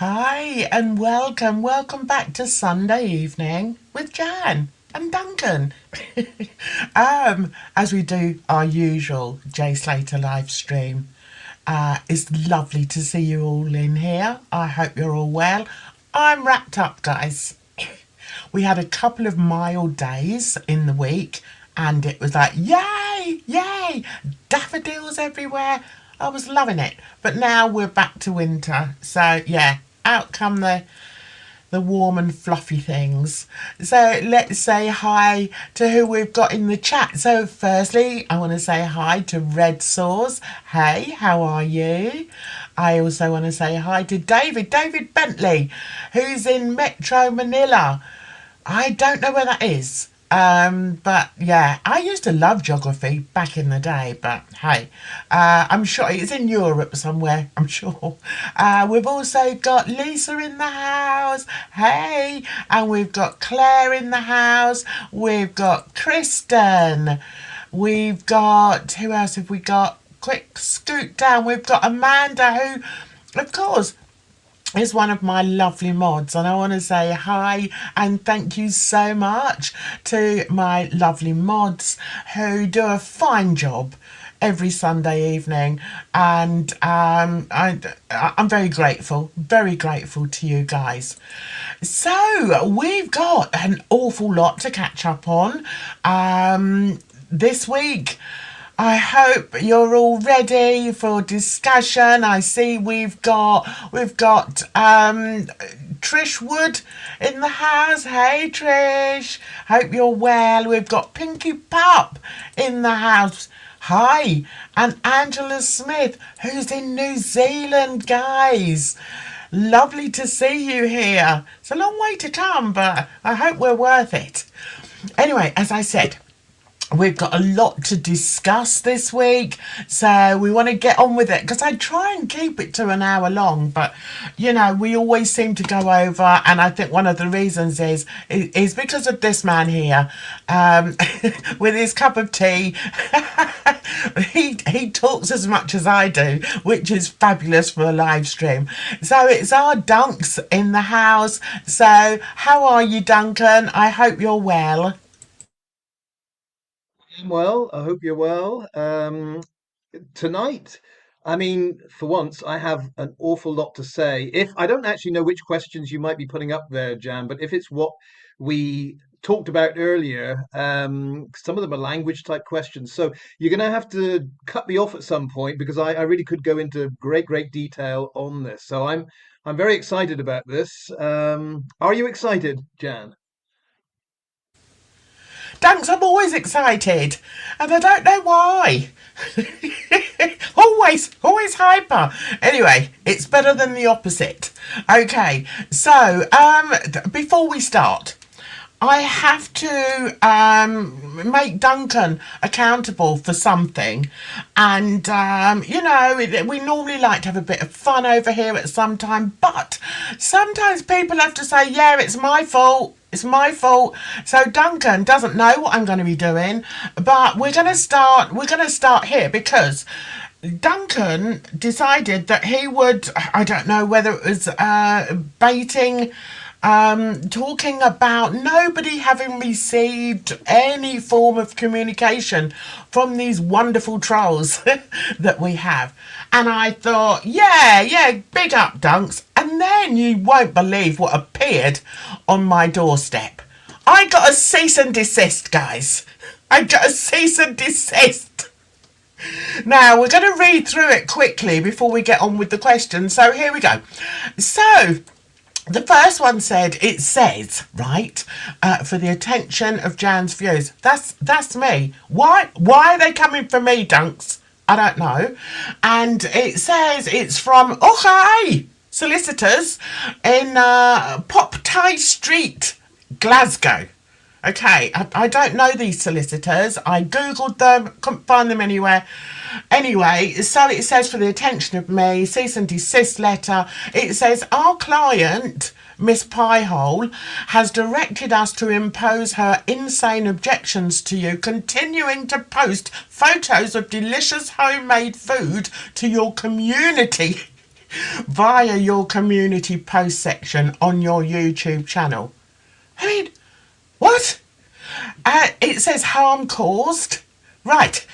Hi and welcome back to Sunday evening with Jan and Duncan. As we do our usual Slater live stream. It's lovely to see you all in here. I hope you're all well. I'm wrapped up, guys. We had a couple of mild days in the week and it was like, yay, yay, daffodils everywhere. I was loving it. But now we're back to winter. So, yeah, out come the warm and fluffy things. So let's say hi to who we've got in the chat. So firstly, I want to say hi to Red Sauce. Hey, how are you? I also want to say hi to David Bentley, who's in Metro Manila. I don't know where that is. But yeah, I used to love geography back in the day, but hey, I'm sure it's in Europe somewhere, I'm sure. We've also got Lisa in the house, hey, and we've got Claire in the house, we've got Kristen, we've got, who else have we got? Quick scoot down, we've got Amanda, who, of course, is one of my lovely mods, and I want to say hi and thank you so much to my lovely mods who do a fine job every Sunday evening, and I'm very grateful to you guys. So we've got an awful lot to catch up on this week. I hope you're all ready for discussion. I see we've got Trish Wood in the house. Hey Trish, hope you're well. We've got Pinky Pup in the house. Hi, and Angela Smith, who's in New Zealand, guys. Lovely to see you here. It's a long way to come, but I hope we're worth it. Anyway, as I said, we've got a lot to discuss this week, so we want to get on with it because I try and keep it to an hour long, but you know, we always seem to go over, and I think one of the reasons is because of this man here, with his cup of tea. he talks as much as I do, which is fabulous for a live stream. So it's our Dunks in the house. So how are you, Duncan? I hope you're well. Well, I hope you're well. Tonight, I mean, for once, I have an awful lot to say. If I don't actually know which questions you might be putting up there, Jan, but if it's what we talked about earlier, some of them are language type questions. So you're going to have to cut me off at some point because I really could go into great detail on this. So I'm very excited about this. Are you excited, Jan? Thanks, I'm always excited, and I don't know why. always hyper. Anyway, it's better than the opposite. Okay, so before we start, I have to make Duncan accountable for something. And, you know, we normally like to have a bit of fun over here at some time, but sometimes people have to say, yeah, it's my fault. It's my fault. So Duncan doesn't know what I'm going to be doing, but we're going to start here because Duncan decided that he would, I don't know whether it was baiting, talking about nobody having received any form of communication from these wonderful trolls that we have. And I thought, yeah, big up, Dunks. And then you won't believe what appeared on my doorstep. I got a cease and desist, guys. I got a cease and desist. Now, we're going to read through it quickly before we get on with the questions. So here we go. So, the first one it says, right, for the attention of Jan's viewers. That's me. Why are they coming for me, Dunks? I don't know. And it says it's from solicitors in Pop Tie Street, Glasgow. Okay, I don't know these solicitors. I googled them, couldn't find them anywhere. Anyway, so it says for the attention of me, cease and desist letter. It says our client, Miss Piehole, has directed us to impose her insane objections to you continuing to post photos of delicious homemade food to your community via your community post section on your YouTube channel. I mean, what? It says harm caused. Right.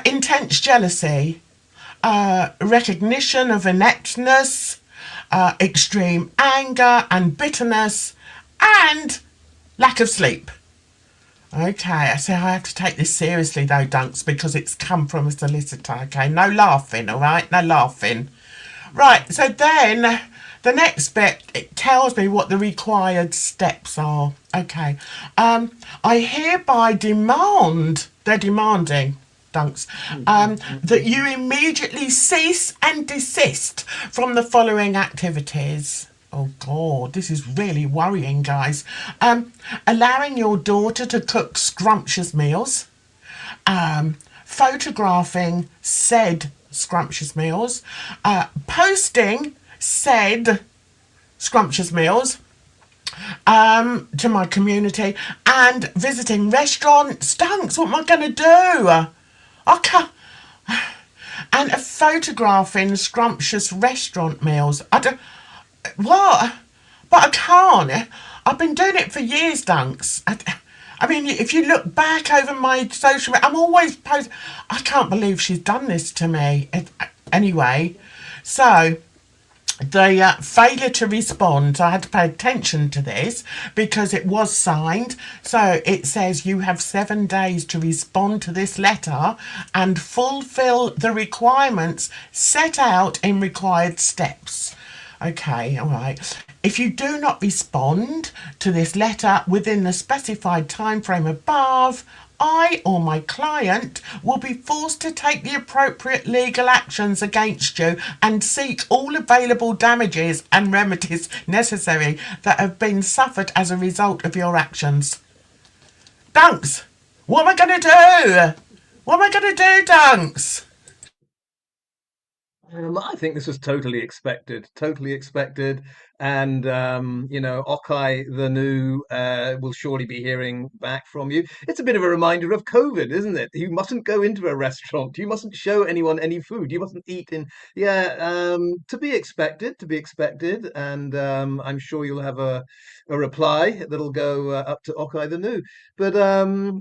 Intense jealousy, recognition of ineptness, extreme anger and bitterness, and lack of sleep. Okay, so I have to take this seriously though, Dunks, because it's come from a solicitor. Okay, no laughing, all right? No laughing. Right, so then the next bit, it tells me what the required steps are. Okay, I hereby demand, they're demanding, Dunks, that you immediately cease and desist from the following activities. Oh God, this is really worrying, guys. Allowing your daughter to cook scrumptious meals, photographing said scrumptious meals, posting said scrumptious meals to my community, and visiting restaurants. Stunks, what am I going to do? I can't. And photographing scrumptious restaurant meals. I don't. What? But I can't. I've been doing it for years, Dunks. I mean, if you look back over my social media, I'm always posting. I can't believe she's done this to me. Anyway, so the failure to respond, I had to pay attention to this because it was signed. So it says you have 7 days to respond to this letter and fulfill the requirements set out in required steps. Okay, all right. If you do not respond to this letter within the specified time frame above, I or my client will be forced to take the appropriate legal actions against you and seek all available damages and remedies necessary that have been suffered as a result of your actions. Dunks, what am I going to do? What am I going to do, Dunks? I think this was totally expected. And, Okai, the new, will surely be hearing back from you. It's a bit of a reminder of COVID, isn't it? You mustn't go into a restaurant. You mustn't show anyone any food. You mustn't eat in. Yeah, to be expected, to be expected. And I'm sure you'll have a reply that'll go up to Okai the new. But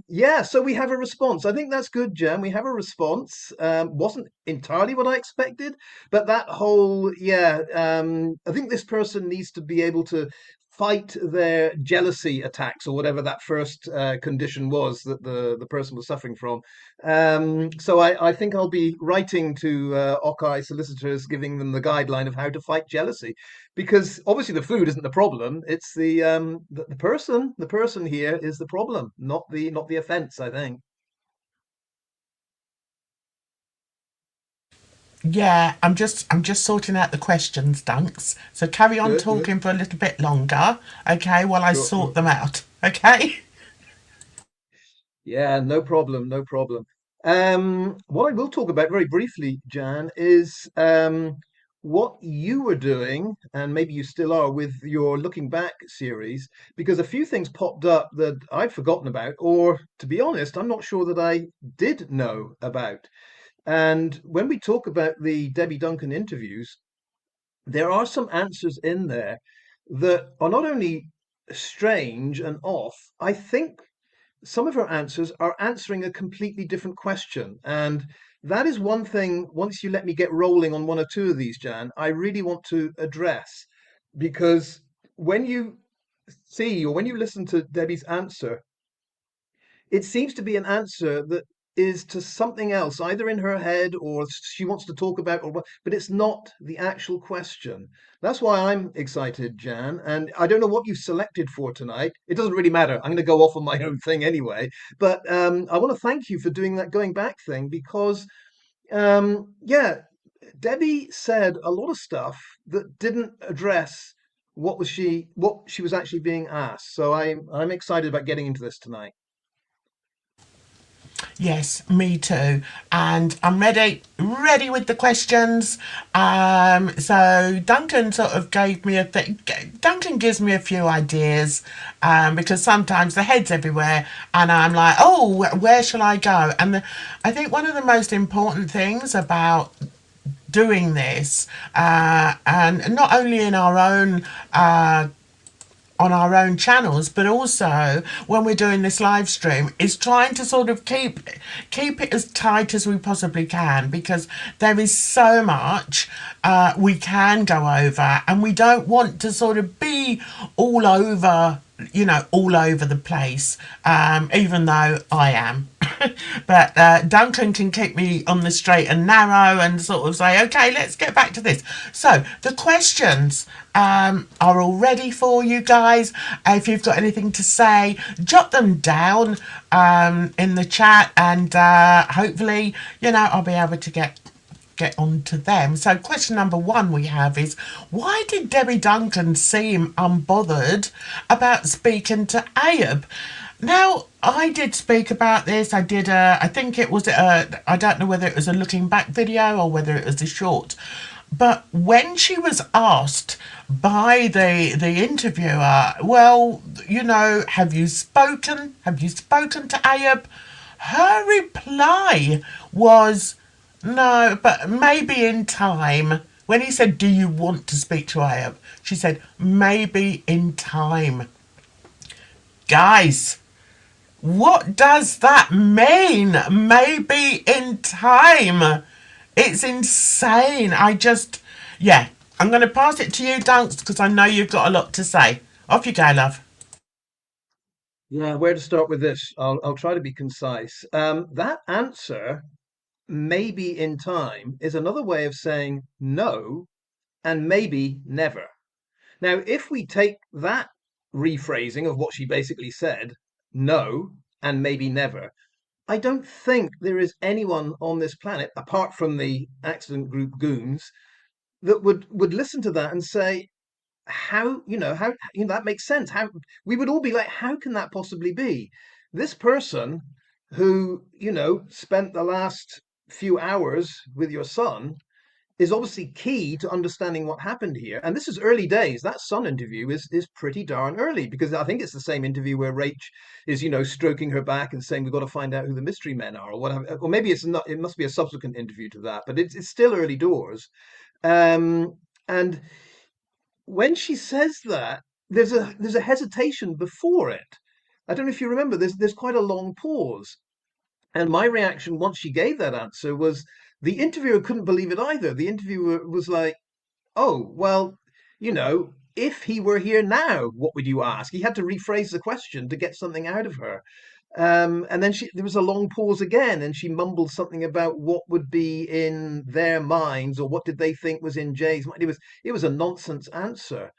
yeah, so we have a response. I think that's good, Jan. We have a response. Wasn't entirely what I expected. But that whole, yeah, I think this person needs to be able to fight their jealousy attacks or whatever that first condition was that the person was suffering from. So I think I'll be writing to Okai solicitors, giving them the guideline of how to fight jealousy, because obviously the food isn't the problem. It's the person. The person here is the problem, not the offence, I think. Yeah, I'm just sorting out the questions, Dunks. So carry on Good, good. talking for a little bit longer, okay, while I Sure, sort sure. them out. Okay? Yeah, no problem, no problem. What I will talk about very briefly, Jan, is what you were doing, and maybe you still are, with your Looking Back series, because a few things popped up that I'd forgotten about, or to be honest, I'm not sure that I did know about. And when we talk about the Debbie Duncan interviews, there are some answers in there that are not only strange and off, I think some of her answers are answering a completely different question. And that is one thing, once you let me get rolling on one or two of these, Jan, I really want to address. Because when you see or when you listen to Debbie's answer, it seems to be an answer that is to something else, either in her head or she wants to talk about, or but it's not the actual question. That's why I'm excited, Jan. And I don't know what you selected for tonight. It doesn't really matter. I'm going to go off on my own thing anyway. But I want to thank you for doing that going back thing because, yeah, Debbie said a lot of stuff that didn't address what she was actually being asked. So I'm excited about getting into this tonight. Yes, me too. And I'm ready with the questions. So Duncan sort of gave me a thing. Duncan gives me a few ideas because sometimes the head's everywhere, and I'm like, oh, where shall I go? And I think one of the most important things about doing this, and not only in our own on our own channels, but also when we're doing this live stream, is trying to sort of keep it as tight as we possibly can, because there is so much we can go over, and we don't want to sort of be all over, all over the place, even though I am. But Duncan can keep me on the straight and narrow and sort of say, okay, let's get back to this. So the questions are all ready for you guys. If you've got anything to say, jot them down in the chat, and hopefully, I'll be able to get on to them. So question number one we have is, why did Debbie Duncan seem unbothered about speaking to Abe? Now, I did speak about this. I did, I think it was, I don't know whether it was a looking back video or whether it was a short. But when she was asked by the interviewer, well, have you spoken? Have you spoken to Abe? Her reply was, no, but maybe in time. When he said, do you want to speak to Abe? She said, maybe in time. Guys, what does that mean? Maybe in time. It's insane. Yeah, I'm going to pass it to you, Dunks, because I know you've got a lot to say. Off you go, love. Yeah, where to start with this? I'll try to be concise. That answer, maybe in time, is another way of saying no and maybe never. Now, if we take that rephrasing of what she basically said, no and maybe never, I don't think there is anyone on this planet, apart from the accident group goons, that would listen to that and say, how that makes sense. How we would all be like, how can that possibly be? This person who, spent the last few hours with your son is obviously key to understanding what happened here. And this is early days. That Sun interview is pretty darn early, because I think it's the same interview where Rach is, stroking her back and saying, we've got to find out who the mystery men are, or whatever. Or maybe it's not, it must be a subsequent interview to that, but it's still early doors. And when she says that, there's a hesitation before it. I don't know if you remember, there's quite a long pause. And my reaction once she gave that answer was, the interviewer couldn't believe it either. The interviewer was like, oh, well, if he were here now, what would you ask? He had to rephrase the question to get something out of her. And then there was a long pause again, and she mumbled something about what would be in their minds, or what did they think was in Jay's mind. It was a nonsense answer.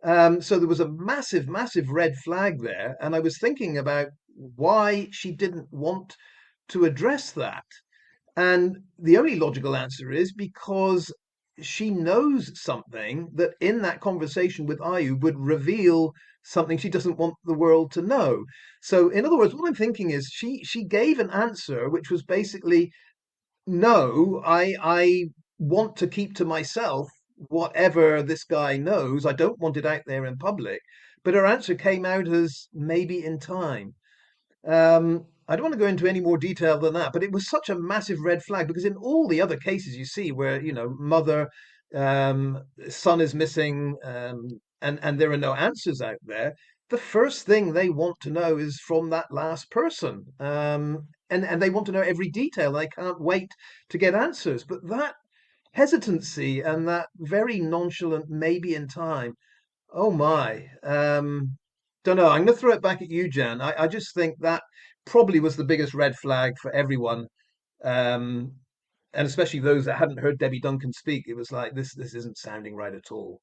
So there was a massive, massive red flag there, and I was thinking about why she didn't want to address that. And the only logical answer is because she knows something that in that conversation with Ayu would reveal something she doesn't want the world to know. So, in other words, what I'm thinking is she gave an answer which was basically, no, I want to keep to myself whatever this guy knows. I don't want it out there in public. But her answer came out as maybe in time. I don't want to go into any more detail than that, but it was such a massive red flag, because in all the other cases you see where, mother, son is missing, and there are no answers out there, the first thing they want to know is from that last person. And they want to know every detail. They can't wait to get answers. But that hesitancy and that very nonchalant maybe in time, oh my. Don't know. I'm going to throw it back at you, Jan. I just think that probably was the biggest red flag for everyone, and especially those that hadn't heard Debbie Duncan speak. It was like, this isn't sounding right at all.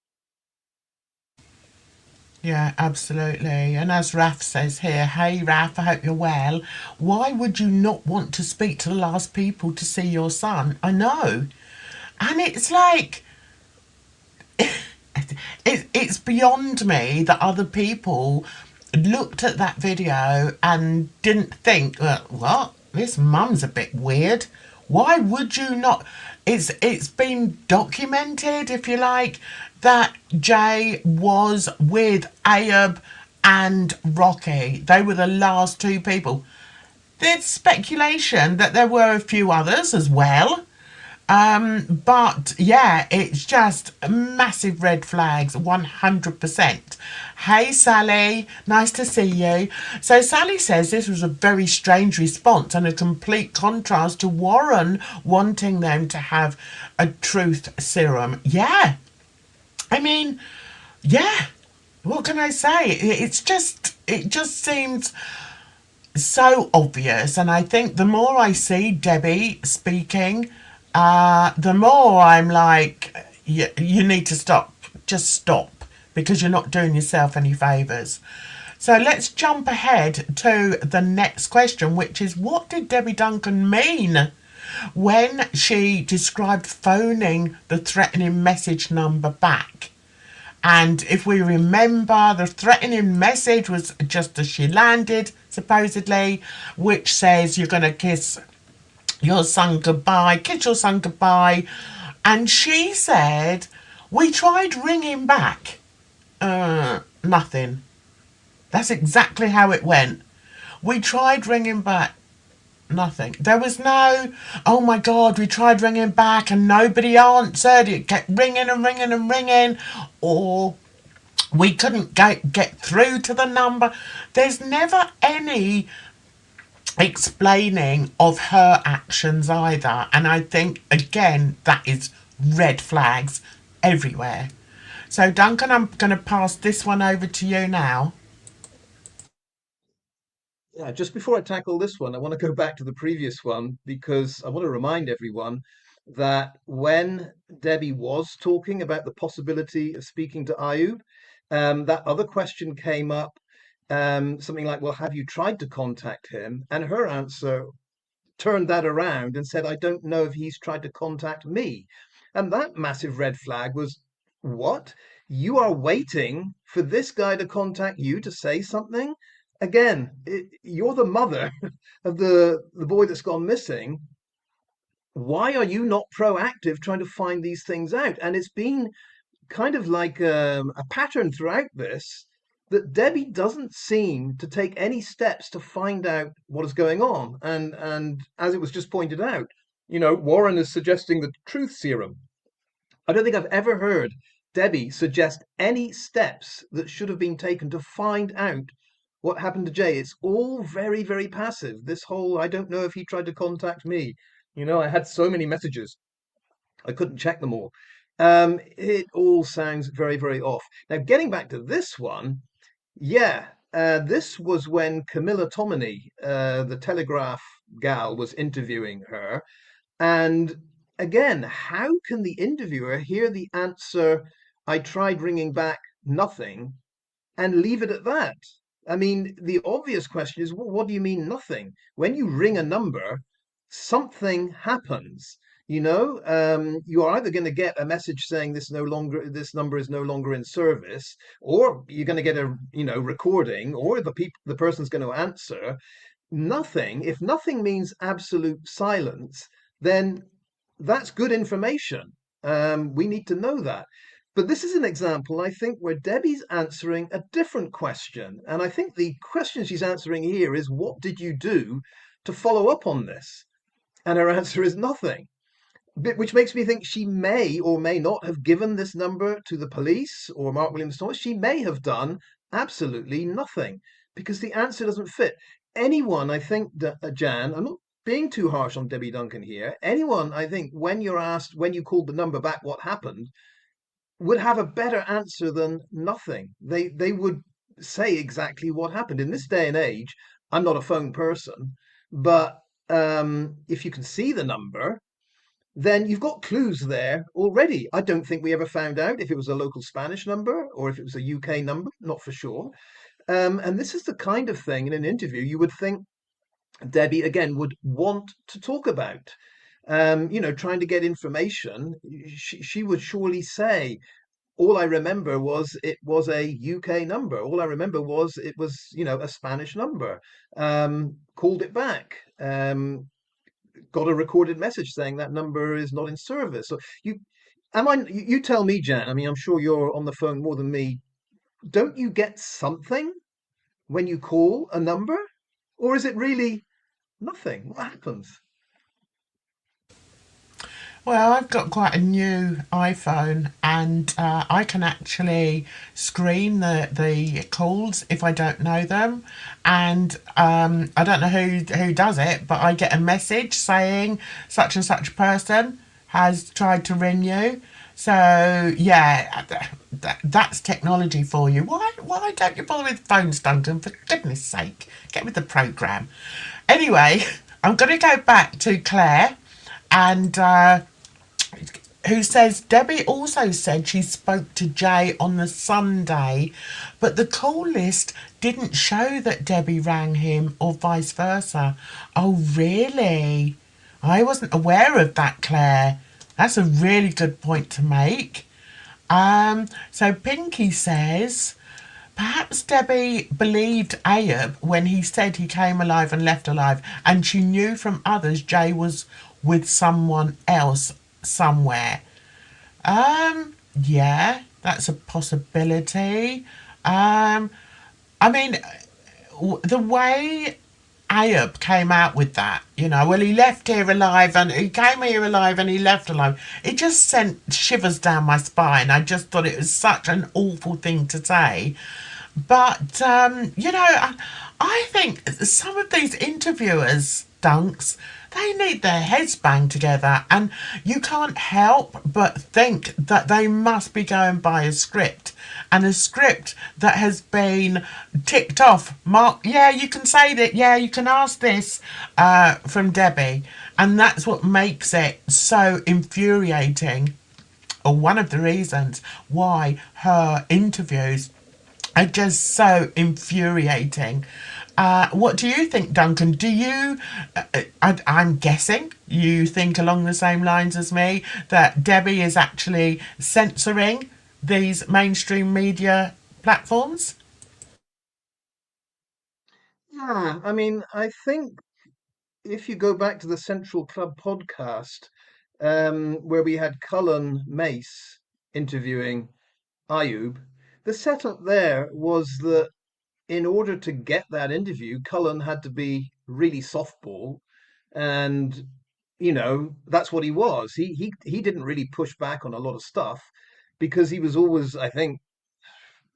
Yeah, absolutely. And as Raf says here, hey Raf, I hope you're well. Why would you not want to speak to the last people to see your son? I know. And it's like, it's beyond me that other people looked at that video and didn't think, what? This mum's a bit weird. Why would you not? It's been documented, if you like, that Jay was with Abe and Rocky. They were the last two people. There's speculation that there were a few others as well. But yeah, it's just massive red flags, 100%. Hey, Sally, nice to see you. So, Sally says this was a very strange response and a complete contrast to Warren wanting them to have a truth serum. Yeah, I mean, yeah, what can I say? It just seems so obvious. And I think the more I see Debbie speaking, the more I'm like, you need to stop. Just stop because you're not doing yourself any favours. So let's jump ahead to the next question, which is what did Debbie Duncan mean when she described phoning the threatening message number back? And if we remember, the threatening message was just as she landed, supposedly, which says you're going to kiss your son goodbye, kiss your son goodbye. And she said, we tried ringing back. Nothing. That's exactly how it went. We tried ringing back. Nothing. There was no, oh my God, we tried ringing back and nobody answered. It kept ringing and ringing and ringing. Or we couldn't get through to the number. There's never any explaining of her actions either. And I think, again, that is red flags everywhere. So, Duncan, I'm going to pass this one over to you now. Yeah, just before I tackle this one, I want to go back to the previous one because I want to remind everyone that when Debbie was talking about the possibility of speaking to Ayub, that other question came up, something like, well, have you tried to contact him? And her answer turned that around and said, I don't know if he's tried to contact me. And that massive red flag was, what? You are waiting for this guy to contact you to say something? Again, you're the mother of the boy that's gone missing. Why are you not proactive trying to find these things out? And it's been kind of like a pattern throughout this that Debbie doesn't seem to take any steps to find out what is going on. And as it was just pointed out, Warren is suggesting the truth serum. I don't think I've ever heard Debbie suggest any steps that should have been taken to find out what happened to Jay. It's all very, very passive. This whole, I don't know if he tried to contact me. I had so many messages. I couldn't check them all. It all sounds very, very off. Now, getting back to this one, yeah, this was when Camilla Tominey, the Telegraph gal, was interviewing her. And again, how can the interviewer hear the answer, I tried ringing back, nothing, and leave it at that? I mean, the obvious question is, well, what do you mean nothing? When you ring a number, something happens. You're either going to get a message saying this number is no longer in service, or you're going to get a recording, or the person's going to answer. Nothing. If nothing means absolute silence, then that's good information. We need to know that. But this is an example, I think, where Debbie's answering a different question. And I think the question she's answering here is, what did you do to follow up on this? And her answer is nothing, which makes me think she may or may not have given this number to the police or Mark Williams Thomas. She may have done absolutely nothing because the answer doesn't fit. Anyone, I think, Jan, I'm not being too harsh on Debbie Duncan here. Anyone, I think, when you're asked, when you called the number back, what happened, would have a better answer than nothing. They would say exactly what happened. In this day and age, I'm not a phone person, but if you can see the number, then you've got clues there already. I don't think we ever found out if it was a local Spanish number or if it was a UK number, not for sure. And this is the kind of thing in an interview you would think Debbie, again, would want to talk about. Trying to get information, she would surely say, all I remember was it was a UK number. All I remember was it was, a Spanish number. Called it back. Got a recorded message saying that number is not in service. So you tell me, Jan, I mean, I'm sure you're on the phone more than me. Don't you get something when you call a number? Or is it really nothing? What happens? Well, I've got quite a new iPhone, and I can actually screen the calls if I don't know them. And I don't know who does it, but I get a message saying such and such person has tried to ring you. So yeah, that's technology for you. Why don't you bother with phones, Duncan? For goodness sake, get with the program. Anyway, I'm going to go back to Claire, and who says Debbie also said she spoke to Jay on the Sunday, but the call list didn't show that Debbie rang him or vice versa. Oh, really? I wasn't aware of that, Claire. That's a really good point to make. So Pinky says perhaps Debbie believed Ayub when he said he came alive and left alive, and she knew from others Jay was with someone else somewhere. Yeah, that's a possibility. I mean, the way Ayub came out with that, well, he left here alive and he came here alive and he left alive. It just sent shivers down my spine. I just thought it was such an awful thing to say. But, I think some of these interviewers, Dunks, they need their heads banged together, and you can't help but think that they must be going by a script, and a script that has been ticked off. Mark, yeah, you can say that, yeah, you can ask this from Debbie, and that's what makes it so infuriating, or one of the reasons why her interviews are just so infuriating. What do you think, Duncan? Do you, I'm guessing, you think along the same lines as me that Debbie is actually censoring these mainstream media platforms? Yeah, I mean, I think if you go back to the Central Club podcast, where we had Cullen Mace interviewing Ayub, the setup there was that in order to get that interview, Cullen had to be really softball, and that's what he was. He didn't really push back on a lot of stuff because he was always, I think,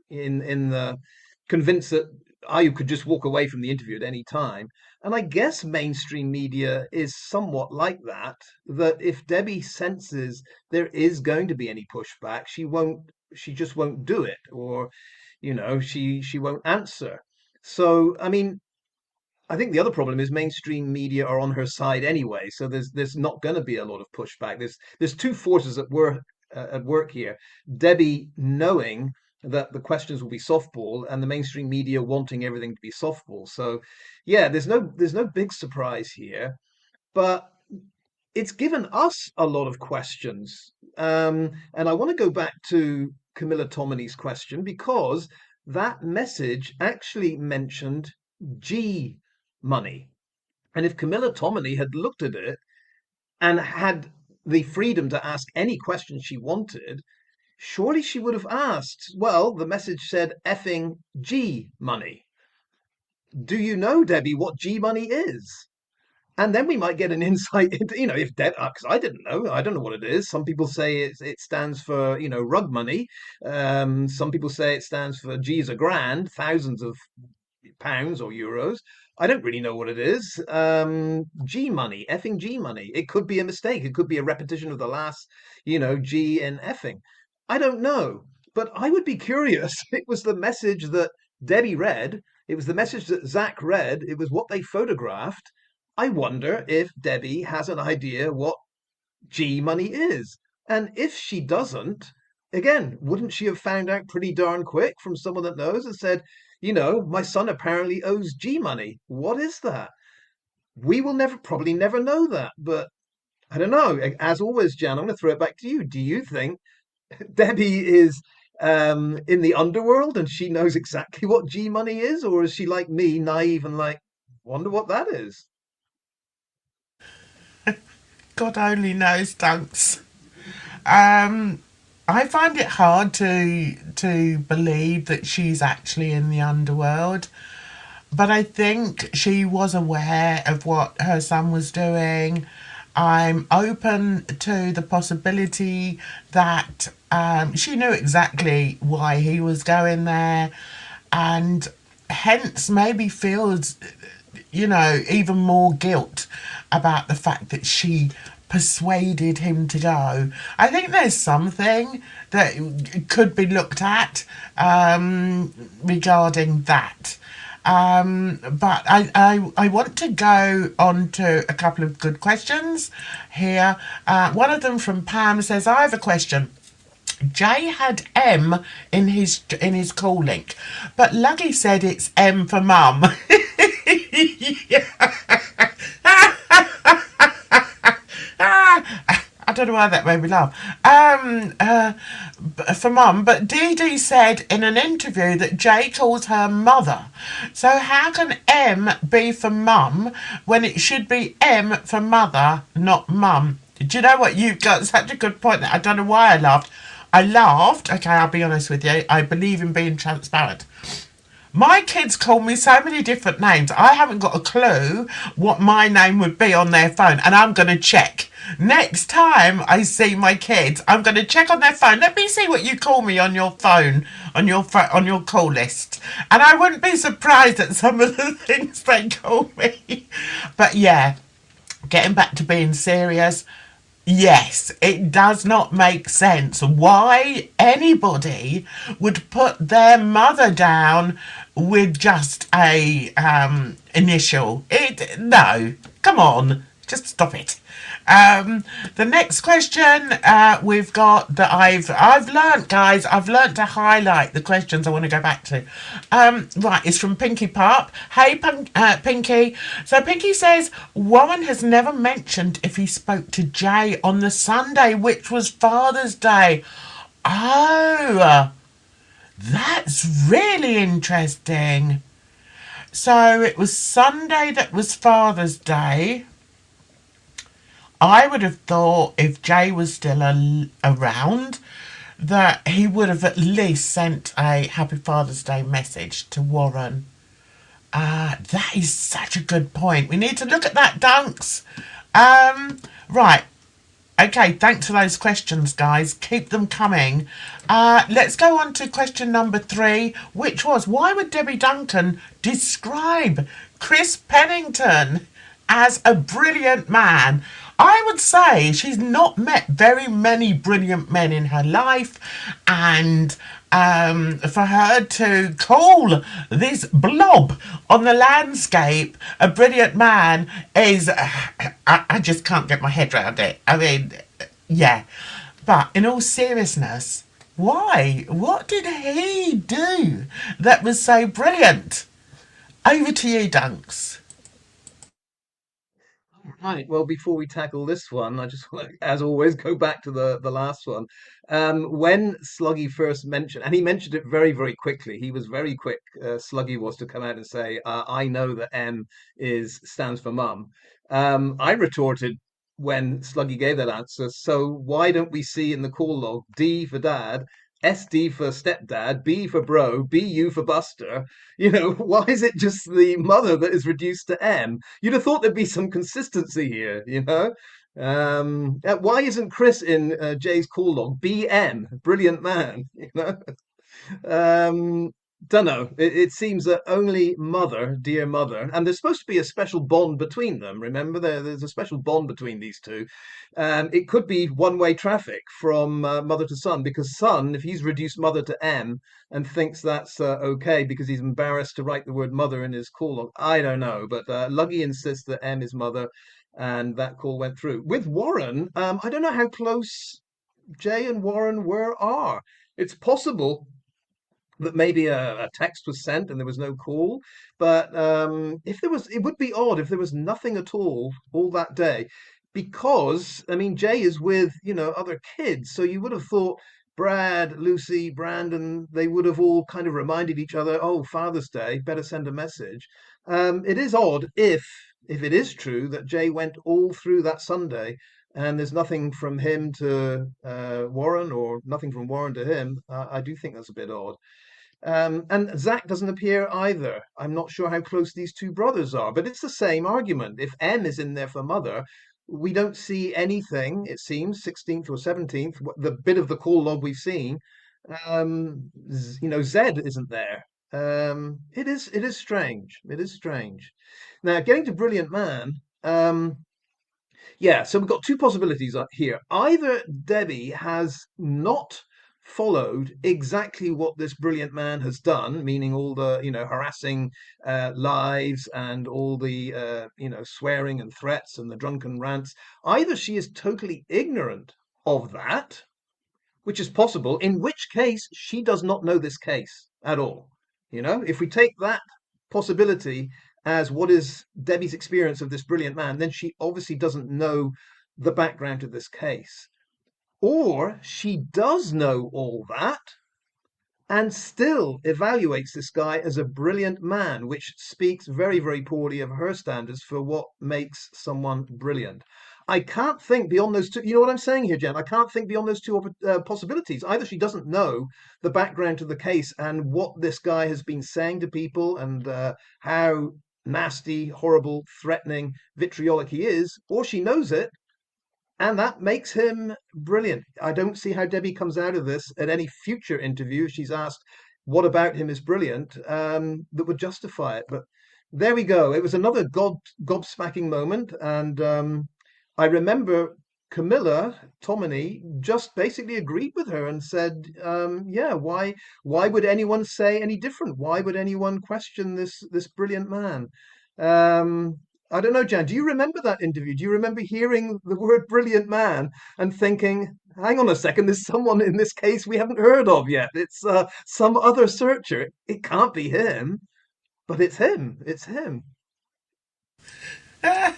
in the convinced that Ayub could just walk away from the interview at any time. And I guess mainstream media is somewhat like that, that if Debbie senses there is going to be any pushback, she just won't do it, or, she won't answer. So, I mean, I think the other problem is mainstream media are on her side anyway, so there's not going to be a lot of pushback. There's two forces at work here. Debbie knowing that the questions will be softball, and the mainstream media wanting everything to be softball. So, yeah, there's no big surprise here, but it's given us a lot of questions. And I want to go back to Camilla Tominey's question because that message actually mentioned G money. And if Camilla Tominey had looked at it and had the freedom to ask any question she wanted, surely she would have asked, well, the message said effing G money. Do you know, Debbie, what G money is? And then we might get an insight into, if Deb, because I don't know what it is. Some people say it stands for, rug money. Some people say it stands for G's a grand, thousands of pounds or euros. I don't really know what it is. G money, effing G money. It could be a mistake. It could be a repetition of the last, G in effing. I don't know. But I would be curious. It was the message that Debbie read. It was the message that Zach read. It was what they photographed. I wonder if Debbie has an idea what G money is. And if she doesn't, again, wouldn't she have found out pretty darn quick from someone that knows and said, my son apparently owes G money. What is that? We will probably never know that. But I don't know. As always, Jan, I'm going to throw it back to you. Do you think Debbie is in the underworld and she knows exactly what G money is? Or is she like me, naive and like, wonder what that is? God only knows, Dunks. Um, I find it hard to believe that she's actually in the underworld. But I think she was aware of what her son was doing. I'm open to the possibility that she knew exactly why he was going there, and hence maybe feels, even more guilt about the fact that she persuaded him to go. I think there's something that could be looked at regarding that. But I want to go on to a couple of good questions here. One of them from Pam says, I have a question. Jay had M in his call link, but Luggy said it's M for mum. I don't know why that made me laugh. For mum, but Dee Dee said in an interview that Jay calls her mother. So how can M be for mum when it should be M for mother, not mum? Do you know what? You've got such a good point there. I don't know why I laughed. I laughed. Okay, I'll be honest with you. I believe in being transparent. My kids call me so many different names. I haven't got a clue what my name would be on their phone, and I'm going to check. Next time I see my kids, I'm going to check on their phone. Let me see what you call me on your phone, on your call list, and I wouldn't be surprised at some of the things they call me. But yeah, getting back to being serious. Yes, it does not make sense why anybody would put their mother down with just a initial. No, come on, just stop it. The next question we've got that I've learnt, guys. I've learnt to highlight the questions I want to go back to. Right, it's from Pinky Pop. Hey, Pinky. So Pinky says Warren has never mentioned if he spoke to Jay on the Sunday, which was Father's Day. Oh, that's really interesting. So it was Sunday that was Father's Day. I would have thought if Jay was still around, that he would have at least sent a Happy Father's Day message to Warren. That is such a good point. We need to look at that, Dunks. Right. Okay, thanks for those questions, guys. Keep them coming. Let's go on to question number 3, which was, why would Debbie Duncan describe Chris Pennington as a brilliant man? I would say she's not met very many brilliant men in her life, and for her to call this blob on the landscape a brilliant man is, I just can't get my head around it. I mean, yeah. But in all seriousness, why? What did he do that was so brilliant? Over to you, Dunks. Right. Well, before we tackle this one, I just want to, as always, go back to the last one. When Sluggy first mentioned, and he mentioned it very, very quickly. He was very quick. Sluggy was to come out and say, "I know that M is stands for mum." I retorted when Sluggy gave that answer. So why don't we see in the call log D for dad, SD for stepdad, B for bro, BU for Buster? Why is it just the mother that is reduced to M? You'd have thought there'd be some consistency here. Why isn't Chris in Jay's call log? BM, brilliant man, Um, don't know. It seems that only mother, dear mother, and there's supposed to be a special bond between them. Remember, there's a special bond between these two. It could be one-way traffic from mother to son, because son, if he's reduced mother to M and thinks that's okay because he's embarrassed to write the word mother in his call log, I don't know. But Luggy insists that M is mother, and that call went through. With Warren, I don't know how close Jay and Warren are. It's possible that maybe a text was sent and there was no call. But if there was, it would be odd if there was nothing at all that day, because I mean Jay is with other kids, so you would have thought Brad, Lucy, Brandon, they would have all kind of reminded each other, oh, Father's Day, better send a message. It is odd if it is true that Jay went all through that Sunday and there's nothing from him to Warren, or nothing from Warren to him. I do think that's a bit odd. And Zach doesn't appear either. I'm not sure how close these two brothers are, but it's the same argument. If M is in there for mother, we don't see anything, it seems, 16th or 17th, the bit of the call log we've seen, Z isn't there. It is strange. It is strange. Now, getting to Brilliant Man, yeah, so we've got two possibilities here. Either Debbie has not followed exactly what this brilliant man has done, meaning all the, harassing lives and all the, swearing and threats and the drunken rants. Either she is totally ignorant of that, which is possible, in which case she does not know this case at all. If we take that possibility as what is Debbie's experience of this brilliant man, then she obviously doesn't know the background to this case. Or she does know all that and still evaluates this guy as a brilliant man, which speaks very, very poorly of her standards for what makes someone brilliant. I can't think beyond those two. You know what I'm saying here, Jen? I can't think beyond those two possibilities. Either she doesn't know the background to the case and what this guy has been saying to people and how nasty, horrible, threatening, vitriolic he is, or she knows it and that makes him brilliant. I don't see how Debbie comes out of this at any future interview. She's asked, what about him is brilliant, that would justify it. But there we go. It was another gobsmacking moment. And I remember Camilla Tomini just basically agreed with her and said, yeah, why would anyone say any different? Why would anyone question this brilliant man? Um, I don't know, Jan, do you remember that interview? Do you remember hearing the word brilliant man and thinking, hang on a second, there's someone in this case we haven't heard of yet. It's some other searcher. It can't be him, but it's him. It's him. Ah,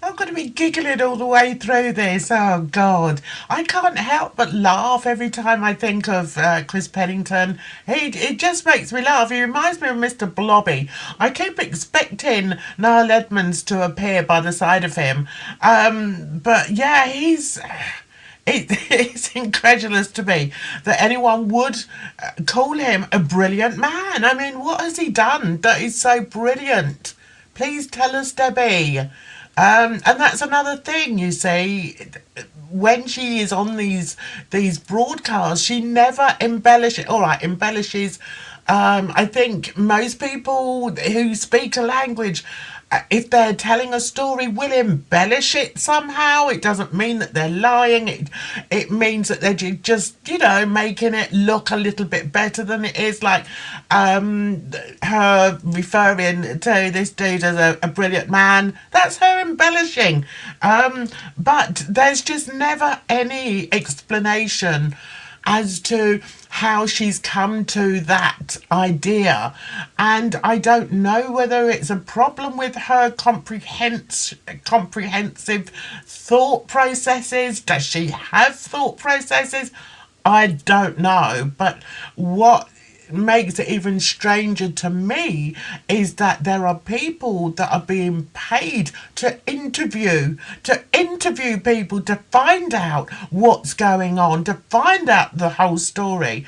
I'm going to be giggling all the way through this. Oh, God. I can't help but laugh every time I think of Chris Pennington. It just makes me laugh. He reminds me of Mr. Blobby. I keep expecting Niall Edmonds to appear by the side of him. But yeah, it's incredulous to me that anyone would call him a brilliant man. I mean, what has he done that is so brilliant? Please tell us, Debbie. And that's another thing, you see. When she is on these broadcasts, she never embellishes. All right, embellishes. I think most people who speak a language, if they're telling a story, will embellish it somehow. It doesn't mean that they're lying. It means that they're just, making it look a little bit better than it is. Like her referring to this dude as a brilliant man. That's her embellishing. But there's just never any explanation as to how she's come to that idea. And I don't know whether it's a problem with her comprehensive thought processes. Does she have thought processes? I don't know. But what makes it even stranger to me is that there are people that are being paid to interview people, to find out what's going on, to find out the whole story.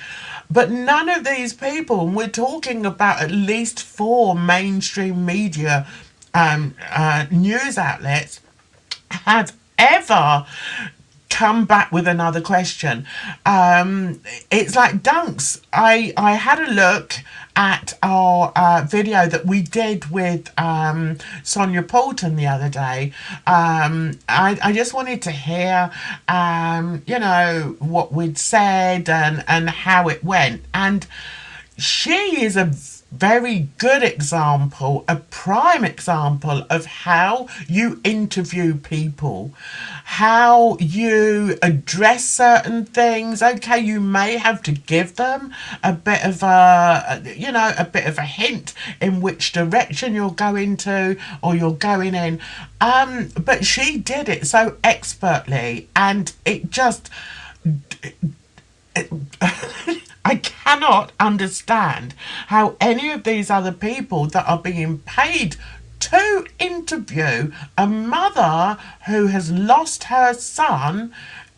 But none of these people, and we're talking about at least four mainstream media news outlets, have ever come back with another question. It's like Dunks. I had a look at our video that we did with Sonia Poulton the other day. I just wanted to hear, what we'd said and how it went. And she is a very good example, a prime example of how you interview people, how you address certain things. Okay, you may have to give them a bit of a hint in which direction you're going to or you're going in. But she did it so expertly, and it just I cannot understand how any of these other people that are being paid to interview a mother who has lost her son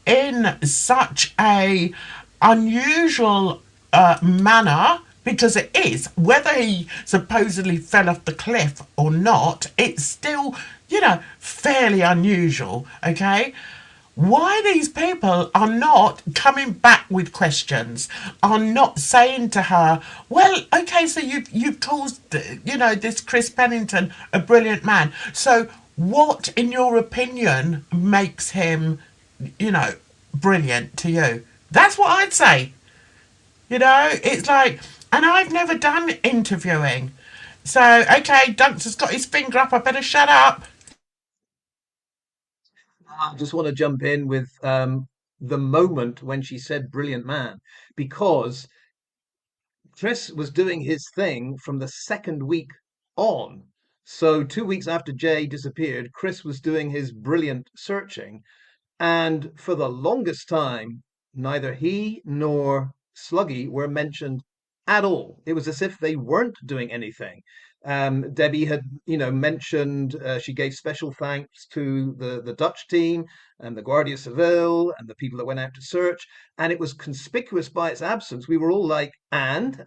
in such a unusual manner because it is. Whether he supposedly fell off the cliff or not, it's still, fairly unusual, okay? Why these people are not coming back with questions, are not saying to her, well, okay, so you've called, this Chris Pennington a brilliant man. So what, in your opinion, makes him, you know, brilliant to you? That's what I'd say. It's like, and I've never done interviewing. So, okay, Duncan's got his finger up. I better shut up. I just want to jump in with the moment when she said brilliant man, because Chris was doing his thing from the second week on. So 2 weeks after Jay disappeared, Chris was doing his brilliant searching. And for the longest time, neither he nor Sluggy were mentioned at all. It was as if they weren't doing anything. Debbie had, mentioned she gave special thanks to the Dutch team and the Guardia Civil and the people that went out to search, and it was conspicuous by its absence. We were all like, and,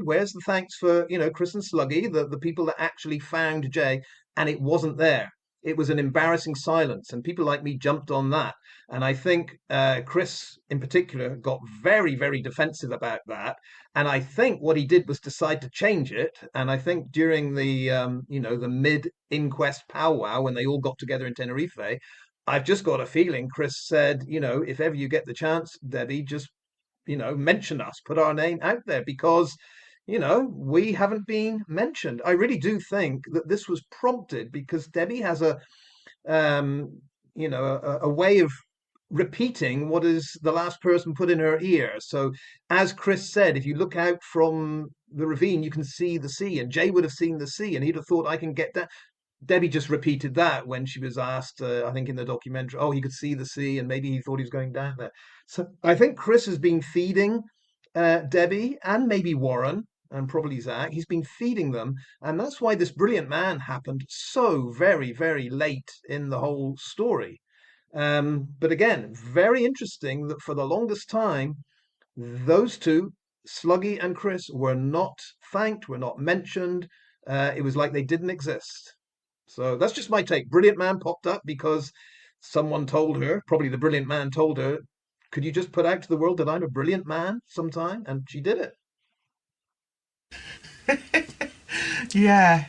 where's the thanks for, Chris and Sluggy, the people that actually found Jay? And it wasn't there. It was an embarrassing silence, and people like me jumped on that. And I think Chris, in particular, got very, very defensive about that. And I think what he did was decide to change it. And I think during the mid-inquest powwow when they all got together in Tenerife, I've just got a feeling Chris said, if ever you get the chance, Debbie, just mention us, put our name out there because, we haven't been mentioned. I really do think that this was prompted because Debbie has um, a way of repeating what is the last person put in her ear. So, as Chris said, if you look out from the ravine, you can see the sea, and Jay would have seen the sea, and he'd have thought, I can get that. Debbie just repeated that when she was asked, I think in the documentary, oh, he could see the sea and maybe he thought he was going down there. So I think Chris has been feeding Debbie and maybe Warren and probably Zach. He's been feeding them. And that's why this brilliant man happened so very, very late in the whole story. But again, very interesting that for the longest time, those two, Sluggy and Chris, were not thanked, were not mentioned. It was like they didn't exist. So that's just my take. Brilliant Man popped up because someone told her, probably the brilliant man told her, could you just put out to the world that I'm a brilliant man sometime? And she did it. Yeah.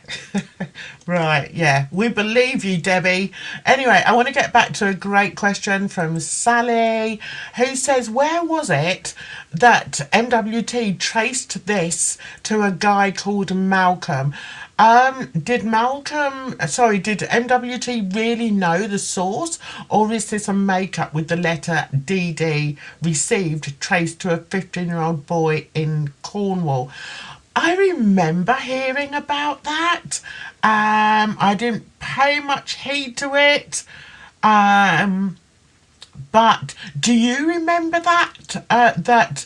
Right, yeah. We believe you, Debbie. Anyway, I want to get back to a great question from Sally, who says, where was it that MWT traced this to a guy called Malcolm? Did MWT really know the source, or is this a make-up with the letter DD received traced to a 15-year-old boy in Cornwall? I remember hearing about that. I didn't pay much heed to it. Um, but do you remember that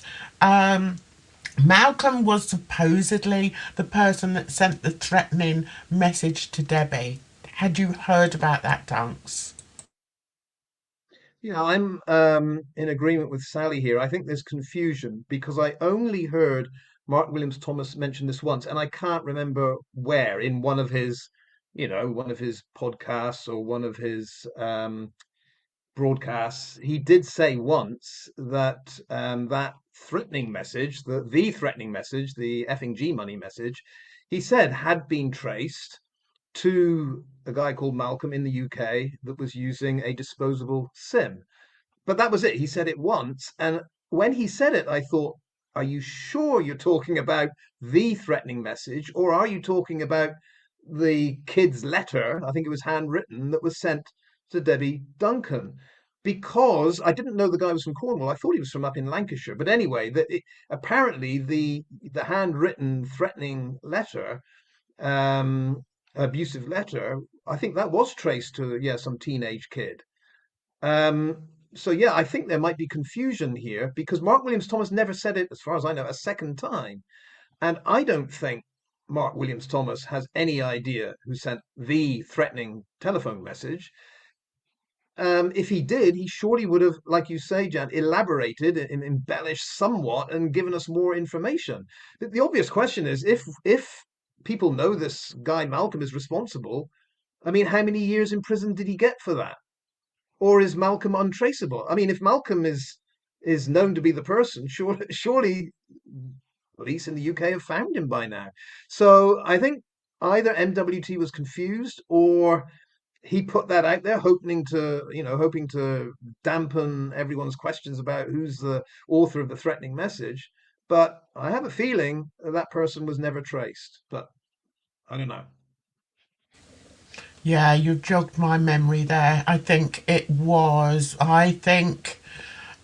Malcolm was supposedly the person that sent the threatening message to Debbie? Had you heard about that, Dunks? Yeah, I'm in agreement with Sally here. I think there's confusion because I only heard Mark Williams Thomas mention this once, and I can't remember where in one of his podcasts or one of his broadcasts. He did say once that that threatening message, the threatening message, the effing G money message, he said had been traced to a guy called Malcolm in the UK that was using a disposable SIM. But that was it. He said it once. And when he said it, I thought, are you sure you're talking about the threatening message, or are you talking about the kid's letter? I think it was handwritten that was sent to Debbie Duncan. Because I didn't know the guy was from Cornwall. I thought he was from up in Lancashire. But anyway, apparently the handwritten threatening letter, abusive letter, I think that was traced to, yeah, some teenage kid. So yeah, I think there might be confusion here because Mark Williams Thomas never said it, as far as I know, a second time. And I don't think Mark Williams Thomas has any idea who sent the threatening telephone message. If he did, he surely would have, like you say, Jan, elaborated and embellished somewhat and given us more information. The obvious question is, if people know this guy Malcolm is responsible, I mean, how many years in prison did he get for that? Or is Malcolm untraceable? I mean, if Malcolm is known to be the person, surely police in the UK have found him by now. So I think either MWT was confused or he put that out there hoping to dampen everyone's questions about who's the author of the threatening message. But I have a feeling that person was never traced. But I don't know. Yeah, you've jogged my memory there. I think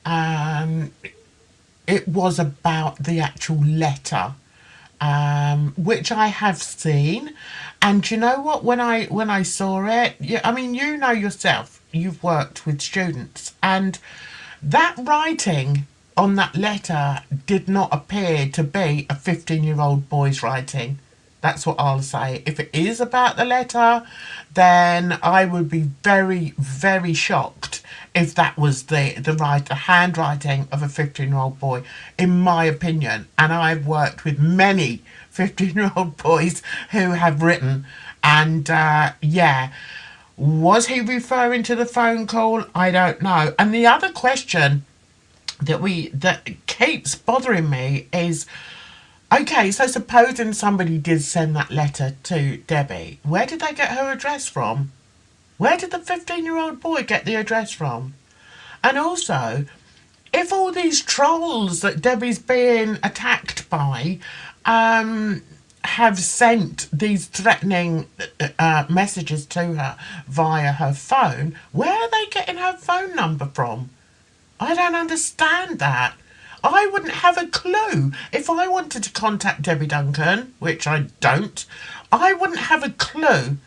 um, it was about the actual letter, which I have seen. And you know what? When I saw it, yeah, I mean, you know yourself, you've worked with students, and that writing on that letter did not appear to be a 15-year-old boy's writing. That's what I'll say. If it is about the letter, then I would be very, very shocked if that was the handwriting of a 15-year-old boy, in my opinion. And I've worked with many 15-year-old boys who have written, and yeah. Was he referring to the phone call? I don't know. And the other question that keeps bothering me is, okay, so supposing somebody did send that letter to Debbie, where did they get her address from? Where did the 15-year-old boy get the address from? And also, if all these trolls that Debbie's being attacked by have sent these threatening messages to her via her phone, where are they getting her phone number from? I don't understand that. I wouldn't have a clue. If I wanted to contact Debbie Duncan, which I don't, I wouldn't have a clue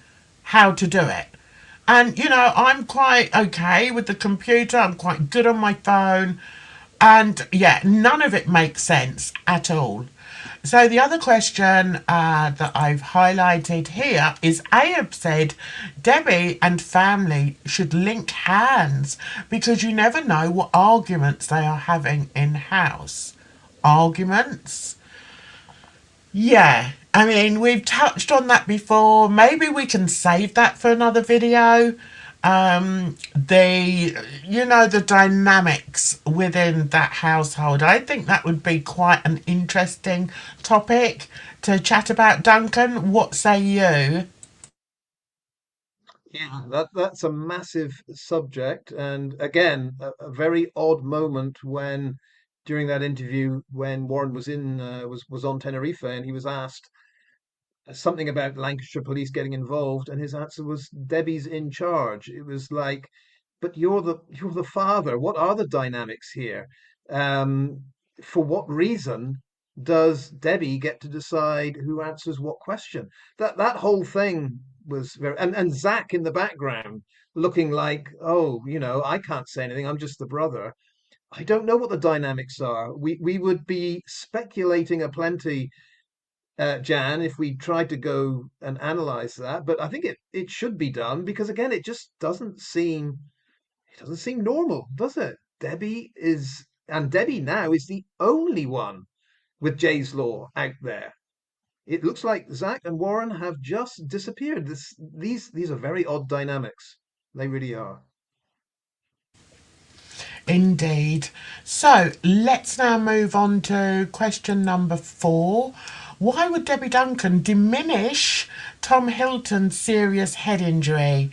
how to do it. And, I'm quite okay with the computer. I'm quite good on my phone. And, yeah, none of it makes sense at all. So the other question that I've highlighted here is Ayub said Debbie and family should link hands because you never know what arguments they are having in house. Arguments? Yeah, I mean, we've touched on that before. Maybe we can save that for another video. The dynamics within that household. I think that would be quite an interesting topic to chat about. Duncan, what say you? Yeah, that's a massive subject, and again, a very odd moment when during that interview when Warren was in was on Tenerife and he was asked something about Lancashire police getting involved, and his answer was Debbie's in charge. It was like, but you're the father. What are the dynamics here? Um, for what reason does Debbie get to decide who answers what question? That whole thing was very and Zach in the background looking like, oh, I can't say anything. I'm just the brother. I don't know what the dynamics are. We would be speculating aplenty, Jan, if we tried to go and analyze that. But I think it should be done because again, it doesn't seem normal, does it? Debbie now is the only one with Jay's Law out there. It looks like Zach and Warren have just disappeared. These are very odd dynamics. They really are. Indeed. So let's now move on to question number 4. Why would Debbie Duncan diminish Tom Hilton's serious head injury?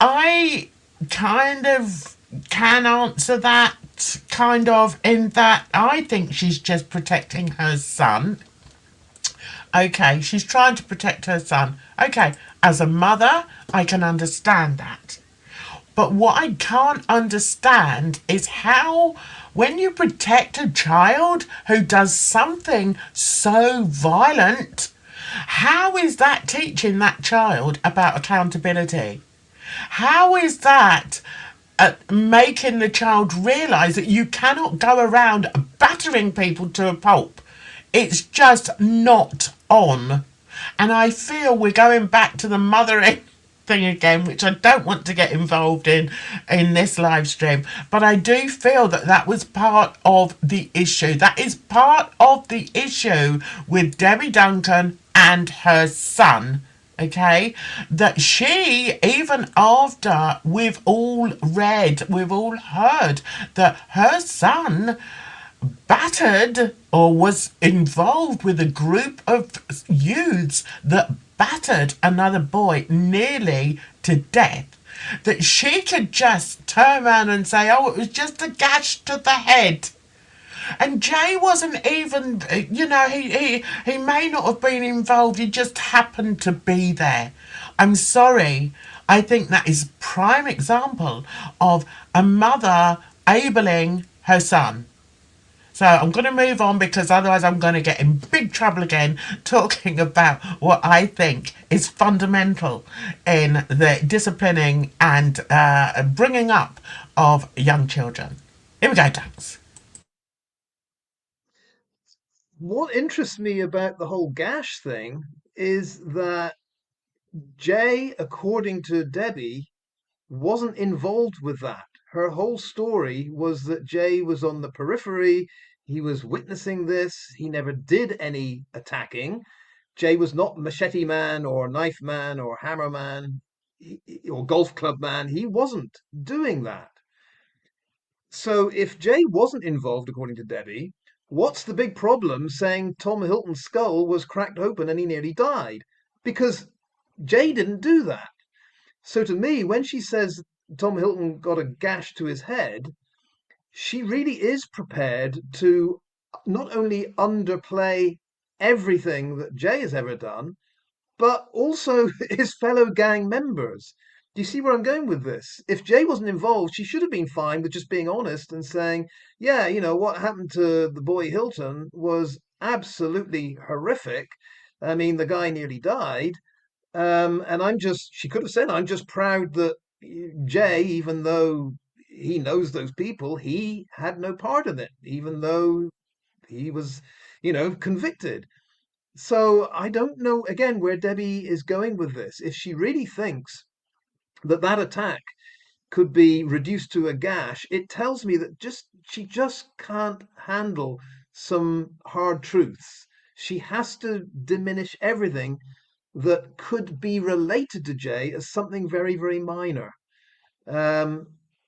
I kind of can answer that, kind of, in that I think she's just protecting her son. Okay, she's trying to protect her son. Okay, as a mother, I can understand that. But what I can't understand is how, when you protect a child who does something so violent, how is that teaching that child about accountability? How is that making the child realise that you cannot go around battering people to a pulp? It's just not on. And I feel we're going back to the mothering thing again, which I don't want to get involved in this live stream. But I do feel that that was part of the issue. That is part of the issue with Debbie Duncan and her son. Okay, that she, even after we've all read, we've all heard that her son battered or was involved with a group of youths that battered another boy nearly to death, that she could just turn around and say, oh, it was just a gash to the head. And Jay wasn't even, he may not have been involved, he just happened to be there. I'm sorry. I think that is prime example of a mother abling her son. So I'm going to move on because otherwise I'm going to get in big trouble again talking about what I think is fundamental in the disciplining and bringing up of young children. Here we go, Dax. What interests me about the whole gash thing is that Jay, according to Debbie, wasn't involved with that. Her whole story was that Jay was on the periphery. He was witnessing this. He never did any attacking. Jay was not machete man or knife man or hammer man or golf club man. He wasn't doing that. So if Jay wasn't involved, according to Debbie, what's the big problem saying Tom Hilton's skull was cracked open and he nearly died? Because Jay didn't do that. So to me, when she says Tom Hilton got a gash to his head, she really is prepared to not only underplay everything that Jay has ever done, but also his fellow gang members. Do you see where I'm going with this? If Jay wasn't involved, she should have been fine with just being honest and saying, yeah, what happened to the boy Hilton was absolutely horrific. I mean, the guy nearly died. And she could have said, I'm just proud that Jay, even though he knows those people, he had no part in it, even though he was, convicted. So I don't know, again, where Debbie is going with this. If she really thinks that that attack could be reduced to a gash, it tells me that she just can't handle some hard truths. She has to diminish everything that could be related to Jay as something very, very minor. Um,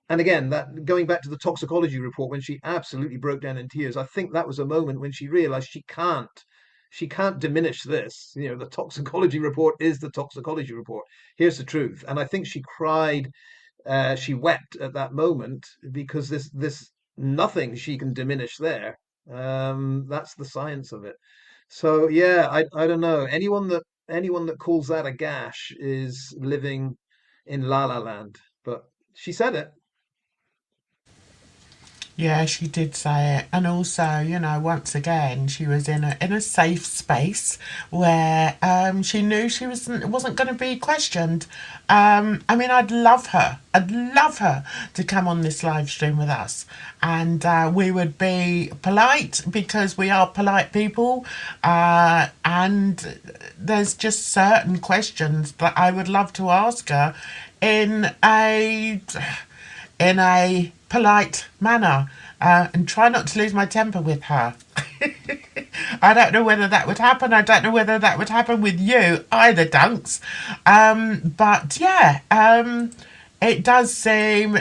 and again, that going back to the toxicology report when she absolutely broke down in tears, I think that was a moment when she realized she can't diminish this. The toxicology report is the toxicology report. Here's the truth. And I think she cried, she wept at that moment because this nothing she can diminish there. That's the science of it. So yeah, I don't know. Anyone that calls that a gash is living in La La Land. But she said it. Yeah, she did say it, and also, once again, she was in a safe space where she knew she wasn't going to be questioned. I mean, I'd love her to come on this live stream with us, and we would be polite because we are polite people, and there's just certain questions that I would love to ask her in a polite manner, and try not to lose my temper with her. I don't know whether that would happen. I don't know whether that would happen with you either, Dunks. But yeah, it does seem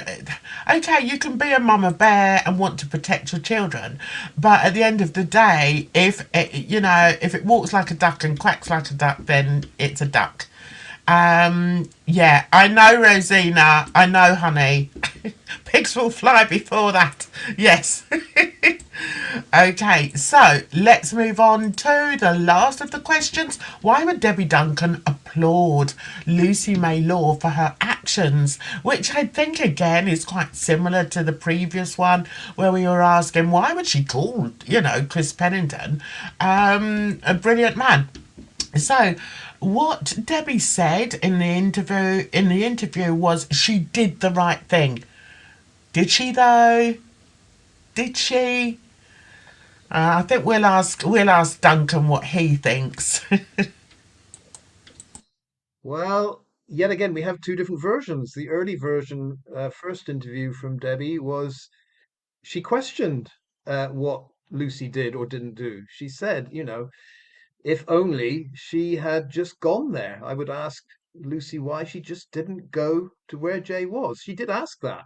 okay. You can be a mama bear and want to protect your children, but at the end of the day, if it walks like a duck and quacks like a duck, then it's a duck. Yeah, I know, Rosina. I know, honey. Pigs will fly before that. Yes. Okay, so let's move on to the last of the questions. Why would Debbie Duncan applaud Lucy May Law for her actions? Which I think, again, is quite similar to the previous one where we were asking why would she call, Chris Pennington a brilliant man? So, what Debbie said in the interview was she did the right thing. Did she though? Did she? I think we'll ask Duncan what he thinks. Well, yet again, we have two different versions. The early version, first interview from Debbie was she questioned what Lucy did or didn't do. She said, if only she had just gone there, I would ask Lucy why she just didn't go to where Jay was. She did ask that.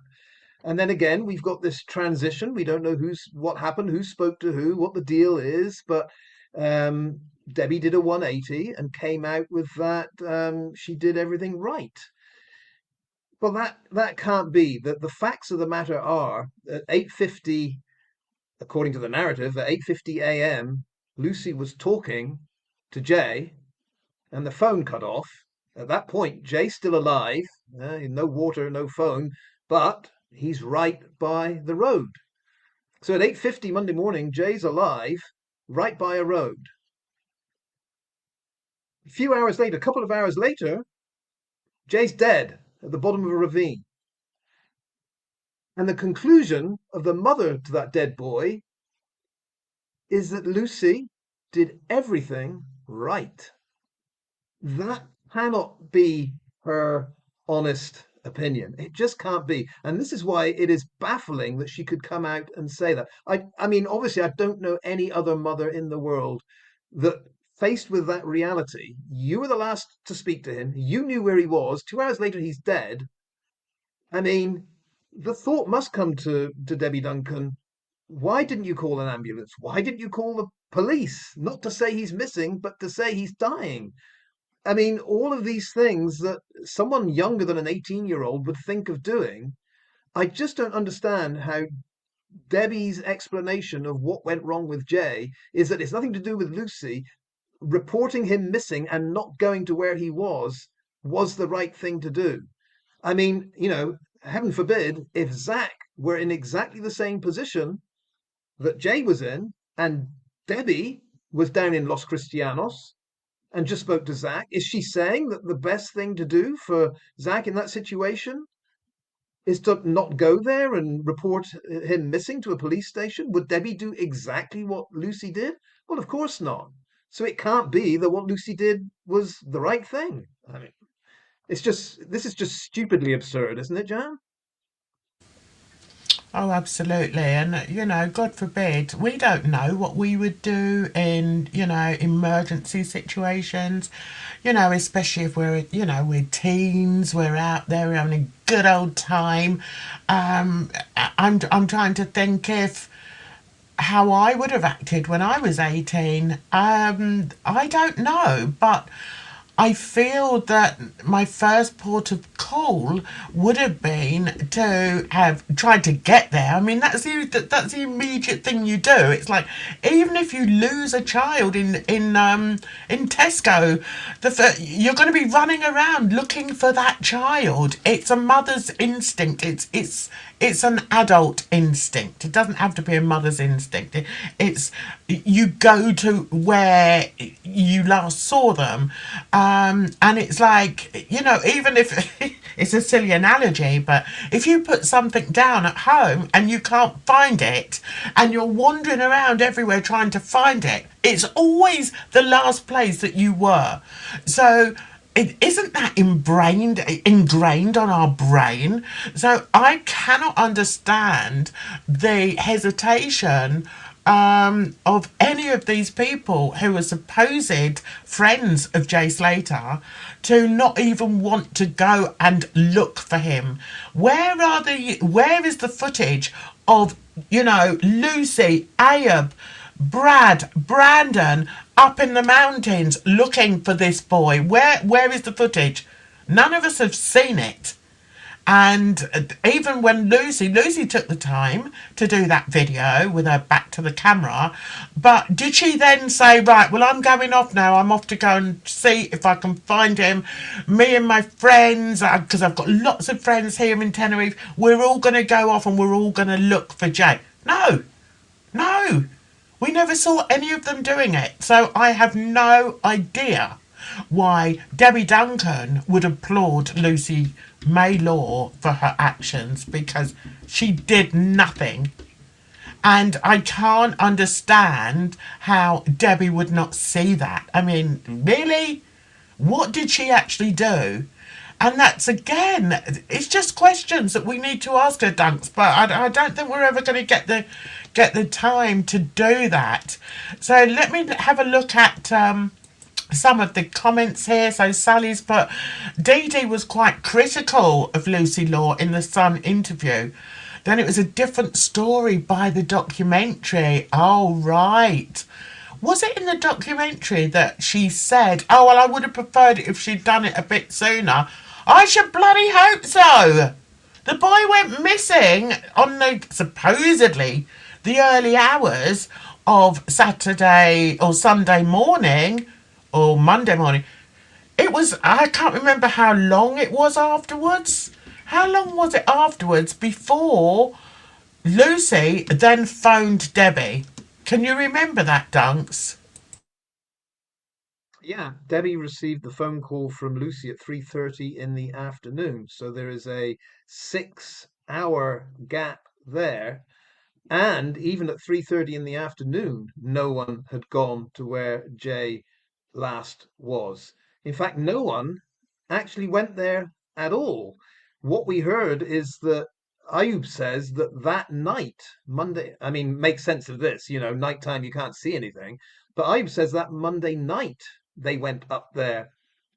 And then again, we've got this transition. We don't know what happened, who spoke to who, what the deal is, but um, Debbie did a 180 and came out with that she did everything right. Well, that can't be. The facts of the matter are at 8:50, according to the narrative, at 8:50 a.m., Lucy was talking to Jay, and the phone cut off. At that point, Jay's still alive. No water, no phone, but he's right by the road. So at 8:50 Monday morning, Jay's alive, right by a road. A few hours later, a couple of hours later, Jay's dead at the bottom of a ravine. And the conclusion of the mother to that dead boy is that Lucy did everything right. That cannot be her honest opinion. It just can't be. And this is why it is baffling that she could come out and say that. I mean, obviously, I don't know any other mother in the world that faced with that reality, you were the last to speak to him, you knew where he was, 2 hours later, he's dead. I mean, the thought must come to Debbie Duncan, why didn't you call an ambulance? Why didn't you call the police? Not to say he's missing, but to say he's dying. I mean, all of these things that someone younger than an 18-year-old would think of doing, I just don't understand how Debbie's explanation of what went wrong with Jay is that it's nothing to do with Lucy. Reporting him missing and not going to where he was the right thing to do. I mean, heaven forbid, if Zach were in exactly the same position that Jay was in, and Debbie was down in Los Cristianos and just spoke to Zach, is she saying that the best thing to do for Zach in that situation is to not go there and report him missing to a police station? Would Debbie do exactly what Lucy did? Well, of course not. So it can't be that what Lucy did was the right thing. I mean, this is just stupidly absurd, isn't it, Jan? Oh, absolutely. And, God forbid, we don't know what we would do in, emergency situations, especially if we're teens, we're out there, we're having a good old time. I'm trying to think if how I would have acted when I was 18. I don't know, but I feel that my first port of call would have been to have tried to get there. I mean, that's the immediate thing you do. It's like even if you lose a child in Tesco, you're going to be running around looking for that child. It's a mother's instinct. It's an adult instinct. It doesn't have to be a mother's instinct. It's you go to where you last saw them, and it's like even if it's a silly analogy, but if you put something down at home and you can't find it, and you're wandering around everywhere trying to find it, it's always the last place that you were. So isn't that ingrained on our brain? So I cannot understand the hesitation of any of these people who are supposed friends of Jay Slater to not even want to go and look for him. Where is the footage of, Lucy, Ayub, Brandon up in the mountains looking for this boy? Where is the footage? None of us have seen it. And even when Lucy took the time to do that video with her back to the camera, but did she then say, right, well, I'm going off now, I'm off to go and see if I can find him, me and my friends, because I've got lots of friends here in Tenerife, we're all going to go off and we're all going to look for Jay? No, we never saw any of them doing it. So I have no idea why Debbie Duncan would applaud Lucy May-Law for her actions, because she did nothing. And I can't understand how Debbie would not see that. I mean, really? What did she actually do? And that's again, it's just questions that we need to ask her, Dunks. But I don't think we're ever going to get the time to do that. So let me have a look at some of the comments here. So Sally's put, Dee Dee was quite critical of Lucy Law in the Sun interview. Then it was a different story by the documentary. Oh, right. Was it in the documentary that she said, oh, well, I would have preferred it if she'd done it a bit sooner? I should bloody hope so. The boy went missing on the supposedly the early hours of Saturday or Sunday morning or Monday morning. It was, I can't remember how long it was afterwards. How long was it afterwards before Lucy then phoned Debbie? Can you remember that, Dunks? Yeah, Debbie received the phone call from Lucy at 3:30 in the afternoon. So there is a 6 hour gap there. And even at 3:30 in the afternoon, no one had gone to where Jay last was. In fact, no one actually went there at all. What we heard is that Ayub says that that night, Monday, I mean, make sense of this, nighttime, you can't see anything. But Ayub says that Monday night they went up there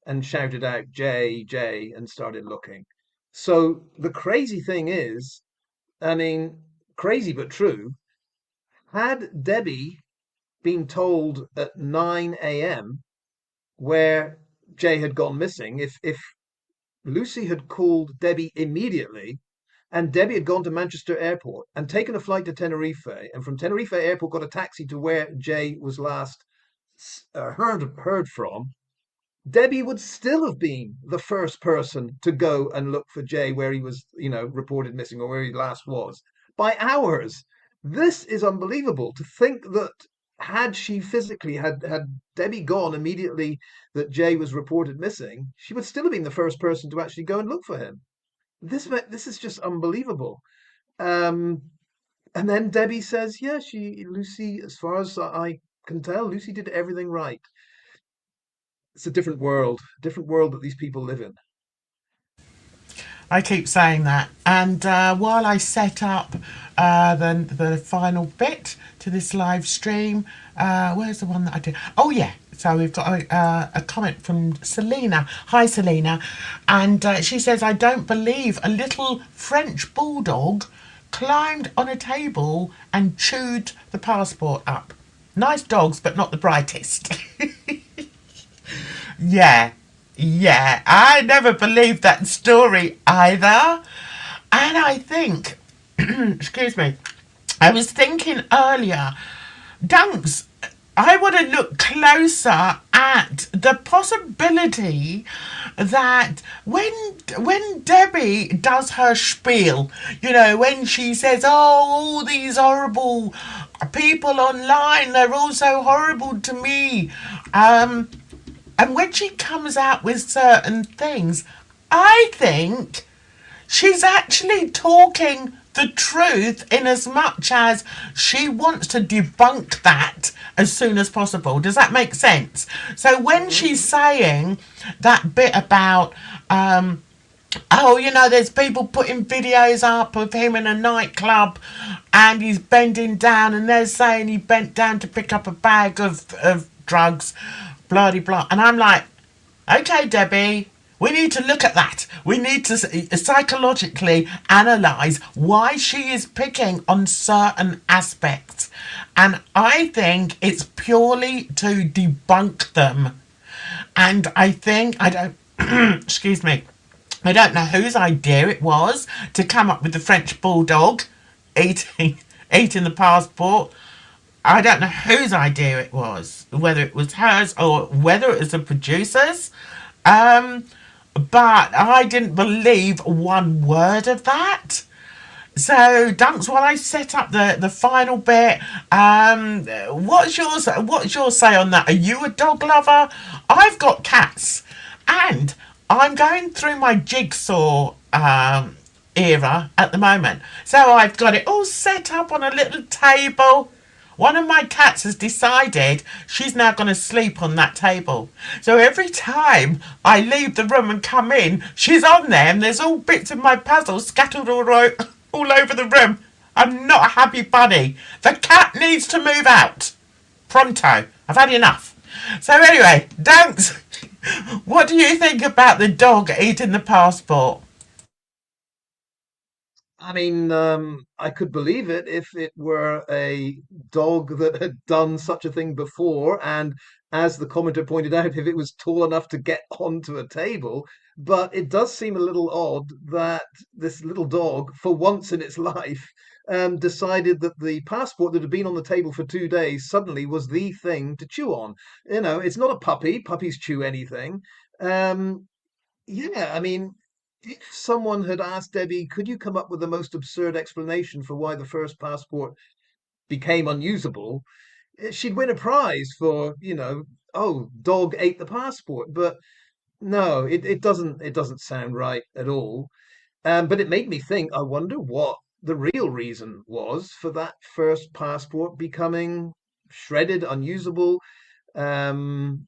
and shouted out, Jay, Jay, and started looking. So the crazy thing is, I mean, crazy but true. Had Debbie been told at 9 a.m. where Jay had gone missing, if Lucy had called Debbie immediately and Debbie had gone to Manchester Airport and taken a flight to Tenerife, and from Tenerife Airport got a taxi to where Jay was last heard from, Debbie would still have been the first person to go and look for Jay where he was, reported missing or where he last was by hours. This is unbelievable to think that had she physically had Debbie gone immediately that Jay was reported missing, she would still have been the first person to actually go and look for him. This is just unbelievable. Um, and then Debbie says, "Yeah, Lucy, as far as I can tell, Lucy did everything right." It's a different world that these people live in. I keep saying that. And while I set up the final bit to this live stream, where's the one that I did? Oh, yeah. So we've got a comment from Selena. Hi, Selena. And she says, I don't believe a little French bulldog climbed on a table and chewed the passport up. Nice dogs, but not the brightest. Yeah, yeah, I never believed that story either. And I think, excuse me, I was thinking earlier, Dunks, I want to look closer at the possibility that when Debbie does her spiel, when she says, "Oh, all these horrible people online, they're all so horrible to me," and when she comes out with certain things, I think she's actually talking the truth in as much as she wants to debunk that as soon as possible. Does that make sense? So when she's saying that bit about, oh, there's people putting videos up of him in a nightclub and he's bending down and they're saying he bent down to pick up a bag of drugs, blah, blah, blah. And I'm like, okay, Debbie, we need to look at that. We need to psychologically analyse why she is picking on certain aspects. And I think it's purely to debunk them. And I think, I don't, excuse me, I don't know whose idea it was to come up with the French bulldog eating the passport. I don't know whose idea it was, whether it was hers or whether it was the producer's. But I didn't believe one word of that. So, Dunks, while I set up the final bit, what's your say on that? Are you a dog lover? I've got cats, and I'm going through my jigsaw era at the moment. So I've got it all set up on a little table. One of my cats has decided she's now going to sleep on that table. So every time I leave the room and come in, she's on there and there's all bits of my puzzle scattered all over the room. I'm not a happy bunny. The cat needs to move out. Pronto. I've had enough. So anyway, Dunks, what do you think about the dog eating the passport? I mean, I could believe it if it were a dog that had done such a thing before, and as the commenter pointed out, if it was tall enough to get onto a table. But it does seem a little odd that this little dog, for once in its life, decided that the passport that had been on the table for 2 days suddenly was the thing to chew on. You know, it's not a puppy. Puppies chew anything. Um, yeah, I mean, if someone had asked Debbie, could you come up with the most absurd explanation for why the first passport became unusable? She'd win a prize for, oh, dog ate the passport. But no, it doesn't sound right at all. But it made me think, I wonder what the real reason was for that first passport becoming shredded, unusable. Um,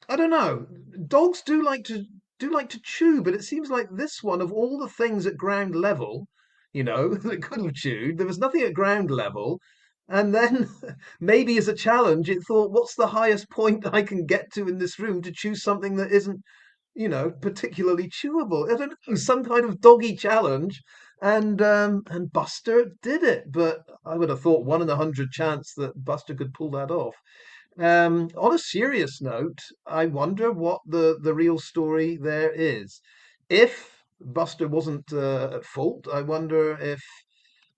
I don't know. Dogs do like to chew, but it seems like this one, of all the things at ground level, that could have chewed, there was nothing at ground level. And then maybe as a challenge, it thought, what's the highest point I can get to in this room to chew something that isn't, particularly chewable? I don't know, some kind of doggy challenge. And Buster did it, but I would have thought 1 in 100 chance that Buster could pull that off. On a serious note, I wonder what the real story there is. If Buster wasn't at fault, I wonder if,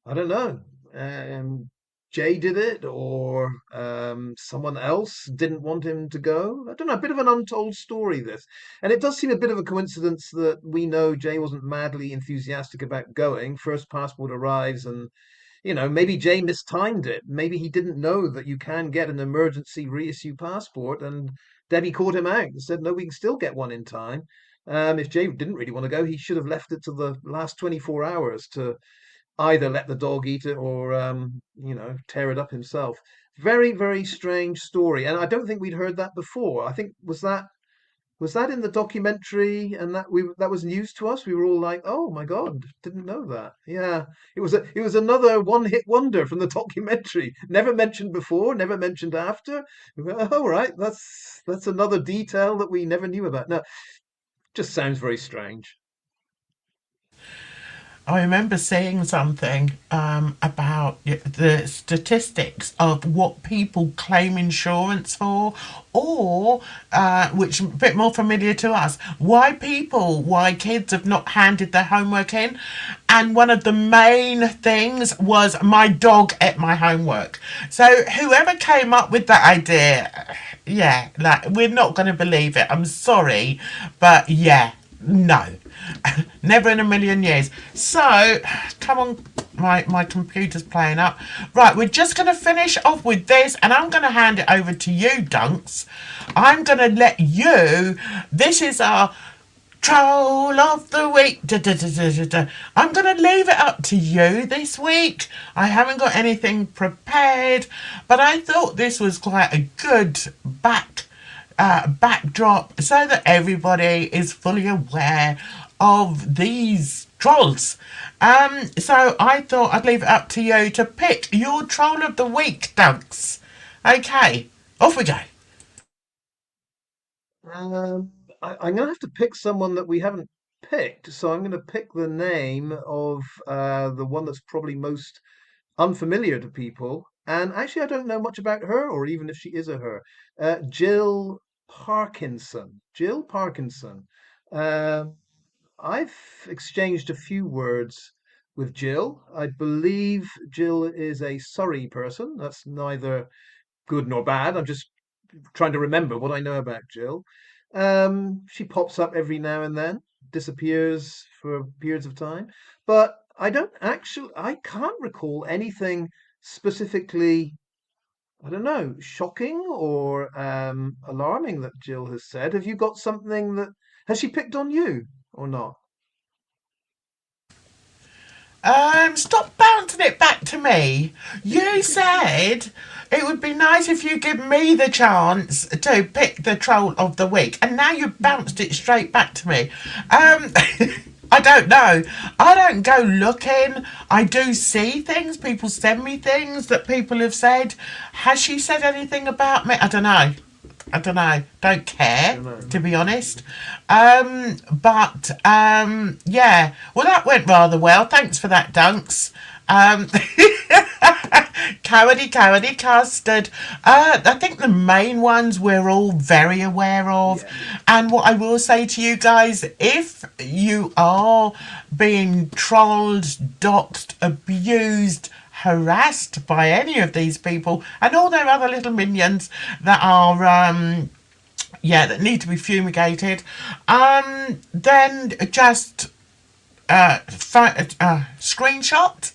I don't know, Jay did it, or someone else didn't want him to go. I don't know, a bit of an untold story, this. And it does seem a bit of a coincidence that we know Jay wasn't madly enthusiastic about going. First passport arrives, and maybe Jay mistimed it. Maybe he didn't know that you can get an emergency reissue passport, and Debbie caught him out and said, no, we can still get one in time. If Jay didn't really want to go, he should have left it to the last 24 hours to either let the dog eat it or, tear it up himself. Very, very strange story. And I don't think we'd heard that before. I think, was that in the documentary, and that was news to us? We were all like, "Oh my God, didn't know that." Yeah, it was another one-hit wonder from the documentary. Never mentioned before, never mentioned after. We went, all right, that's another detail that we never knew about. No, just sounds very strange. I remember seeing something about the statistics of what people claim insurance for, or which is a bit more familiar to us, why kids have not handed their homework in. And one of the main things was my dog ate my homework. So whoever came up with that idea, yeah, like we're not going to believe it. I'm sorry, but yeah, no. Never in a million years. So, come on, my computer's playing up. Right, we're just going to finish off with this, and I'm going to hand it over to you, Dunks. I'm going to let you. This is our Troll of the week. Da, da, da, da, da, da. I'm going to leave it up to you this week. I haven't got anything prepared, but I thought this was quite a good backdrop so that everybody is fully aware of these trolls. So I thought I'd leave it up to you to pick your troll of the week, Dunks. Okay, off we go. Um, I'm going to have to pick someone that we haven't picked, so I'm going to pick the name of the one that's probably most unfamiliar to people. And actually, I don't know much about her, or even if she is a her. Jill Parkinson. Jill Parkinson. Um, I've exchanged a few words with Jill. I believe Jill is a Surrey person. That's neither good nor bad. I'm just trying to remember what I know about Jill. She pops up every now and then, disappears for periods of time, but I can't recall anything specifically, I don't know, shocking or alarming that Jill has said. Have you got something that, has she picked on you or not? Stop bouncing it back to me. You said it would be nice if you give me the chance to pick the troll of the week, and now you bounced it straight back to me. Um, I don't know. I don't go looking. I do see things. People send me things that people have said. Has she said anything about me? I don't know. I don't know. Don't care, Don't know. to be honest. But yeah. Well, that went rather well. Thanks for that, Dunks. Um, Cowardly custard. I think the main ones we're all very aware of. Yeah. And what I will say to you guys, if you are being trolled, doxed, abused, harassed by any of these people and all their other little minions that are yeah, that need to be fumigated, then just screenshot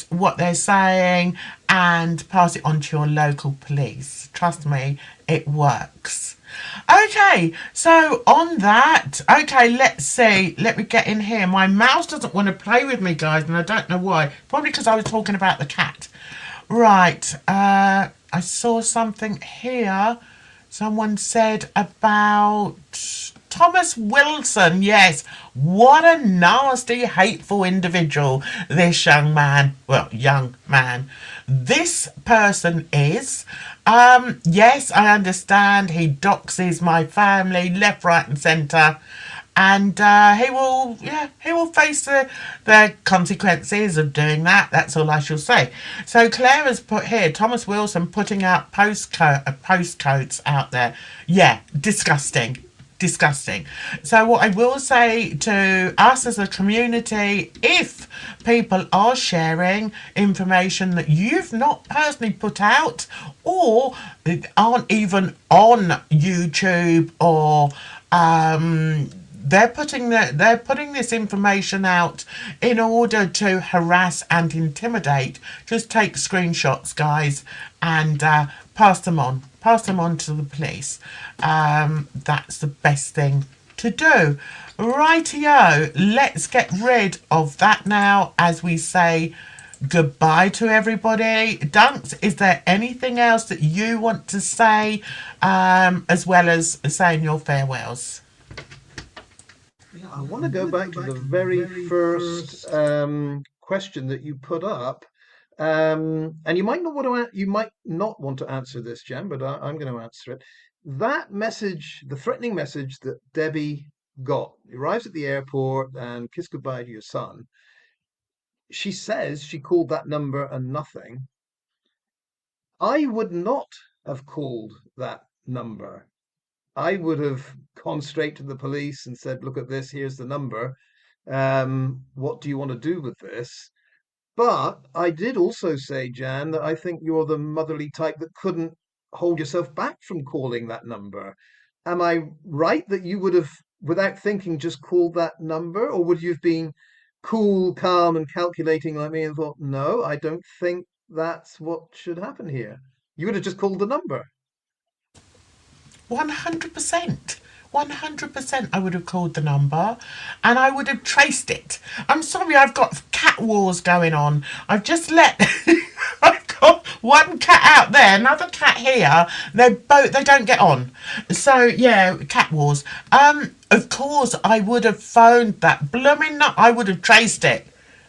what they're saying and pass it on to your local police. Trust me, it works. Okay, so on that, okay, let's see. Let me get in here. My mouse doesn't want to play with me, guys, and I don't know why. Probably because I was talking about the cat. Right, I saw something here. Someone said about Thomas Wilson. Yes, what a nasty, hateful individual this young man. This person is. Yes, I understand he doxes my family left, right, and centre. And he will face the consequences of doing that. That's all I shall say. So Claire has put here, Thomas Wilson putting out postcodes out there. Yeah, disgusting. Disgusting. So what I will say to us as a community, if people are sharing information that you've not personally put out or aren't even on YouTube or they're putting this information out in order to harass and intimidate. Just take screenshots, guys, and pass them on. Pass them on to the police. That's the best thing to do. Rightio, let's get rid of that now as we say goodbye to everybody. Dunks, is there anything else that you want to say as well as saying your farewells? Yeah, I want to go back to the very first question that you put up. And you might not want to you might not want to answer this, Jen, but I'm going to answer it. That message, the threatening message that Debbie got, arrives at the airport and kiss goodbye to your son. She says she called that number and nothing. I would not have called that number. I would have gone straight to the police and said, "Look at this. Here's the number. What do you want to do with this?" But I did also say, Jan, that I think you're the motherly type that couldn't hold yourself back from calling that number. Am I right that you would have, without thinking, just called that number? Or would you have been cool, calm, and calculating like me and thought, no, I don't think that's what should happen here? You would have just called the number. 100%. 100% I would have called the number and I would have traced it. I'm sorry, I've got cat wars going on. I've just let I've got one cat out there, another cat here. They don't get on. So yeah, cat wars. Of course I would have phoned that blooming I would have traced it.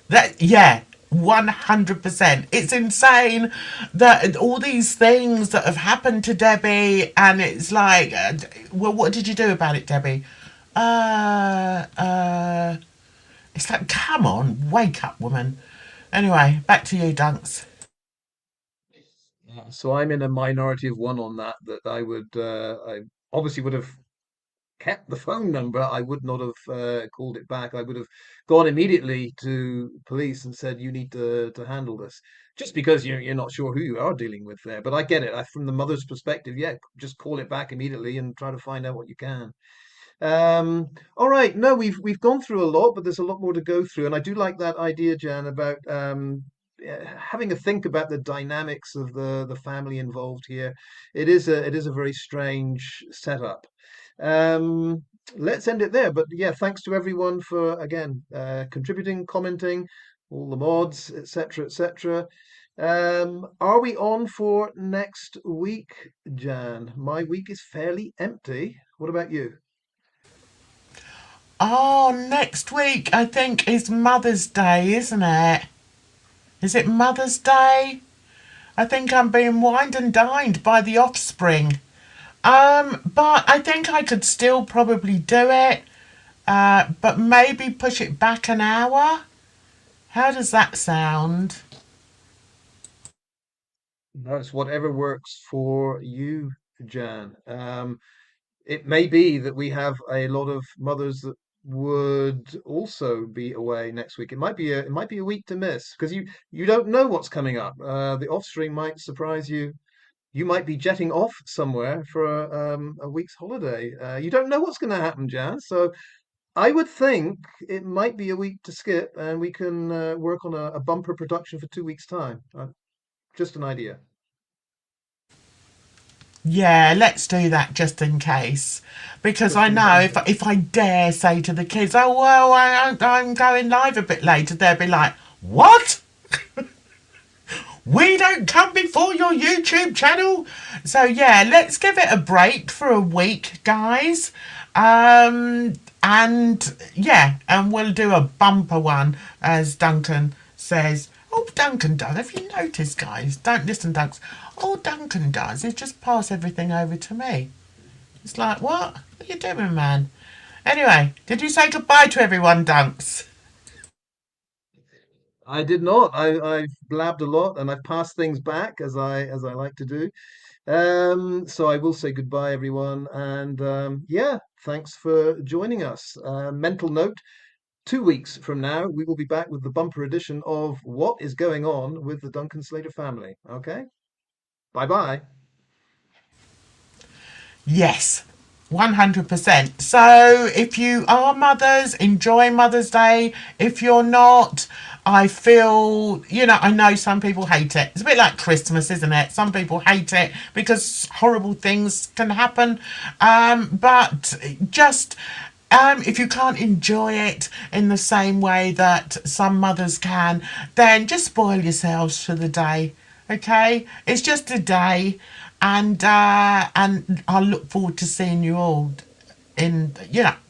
That yeah, 100%. It's insane that all these things that have happened to Debbie, and it's like, well, what did you do about it, Debbie? Uh, uh, it's like, come on, wake up, woman. Anyway, back to you, Dunks. Yeah. So I'm in a minority of one on that, that I obviously would have kept the phone number. I would not have called it back. I would have gone immediately to police and said, "You need to handle this," just because you're not sure who you are dealing with there. But I get it. From the mother's perspective, yeah, just call it back immediately and try to find out what you can. All right. No, we've gone through a lot, but there's a lot more to go through. And I do like that idea, Jan, about having a think about the dynamics of the family involved here. It is a very strange setup. let's end it there. But yeah, thanks to everyone for again contributing, commenting, all the mods, etc., etc. Are we on for next week, Jan? My week is fairly empty. What about you? Oh, next week I think is Mother's Day, isn't it? Is it Mother's Day? I think I'm being wined and dined by the offspring. But I think I could still probably do it. But maybe push it back an hour. How does that sound? No, it's whatever works for you, Jan. It may be that we have a lot of mothers that would also be away next week. It might be a week to miss because you don't know what's coming up. The offspring might surprise you. You might be jetting off somewhere for a week's holiday. You don't know what's going to happen, Jan. So I would think it might be a week to skip, and we can work on a bumper production for 2 weeks' time. Just an idea. Yeah, let's do that just in case. Because I Just in know case. if I dare say to the kids, oh, well, I'm going live a bit later, they'll be like, what? We don't come before your YouTube channel. So yeah, let's give it a break for a week, guys. And yeah, and we'll do a bumper one, as Duncan says. Oh, Duncan does. Have you noticed, guys? Don't listen, Dunks. All Duncan does is just pass everything over to me. It's like, what? What are you doing, man? Anyway, did you say goodbye to everyone, Dunks? I did not. I've blabbed a lot and I've passed things back as I like to do. So I will say goodbye, everyone, and yeah, thanks for joining us. Mental note: 2 weeks from now, we will be back with the bumper edition of What is Going On with the Duncan Slater family. Okay, bye bye. Yes, 100%. So if you are mothers, enjoy Mother's Day. If you're not, I feel, I know some people hate it. It's a bit like Christmas, isn't it? Some people hate it because horrible things can happen. But just if you can't enjoy it in the same way that some mothers can, then just spoil yourselves for the day. Okay, it's just a day, and I'll look forward to seeing you all in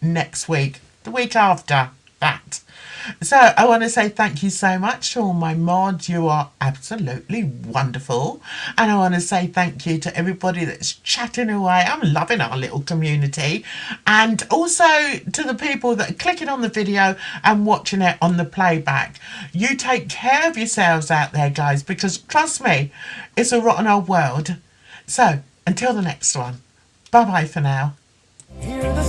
next week, the week after that. So I want to say thank you so much to all my mods. You are absolutely wonderful. And I want to say thank you to everybody that's chatting away. I'm loving our little community. And also to the people that are clicking on the video and watching it on the playback. You take care of yourselves out there, guys, because trust me, it's a rotten old world. So until the next one, bye bye for now. Hear the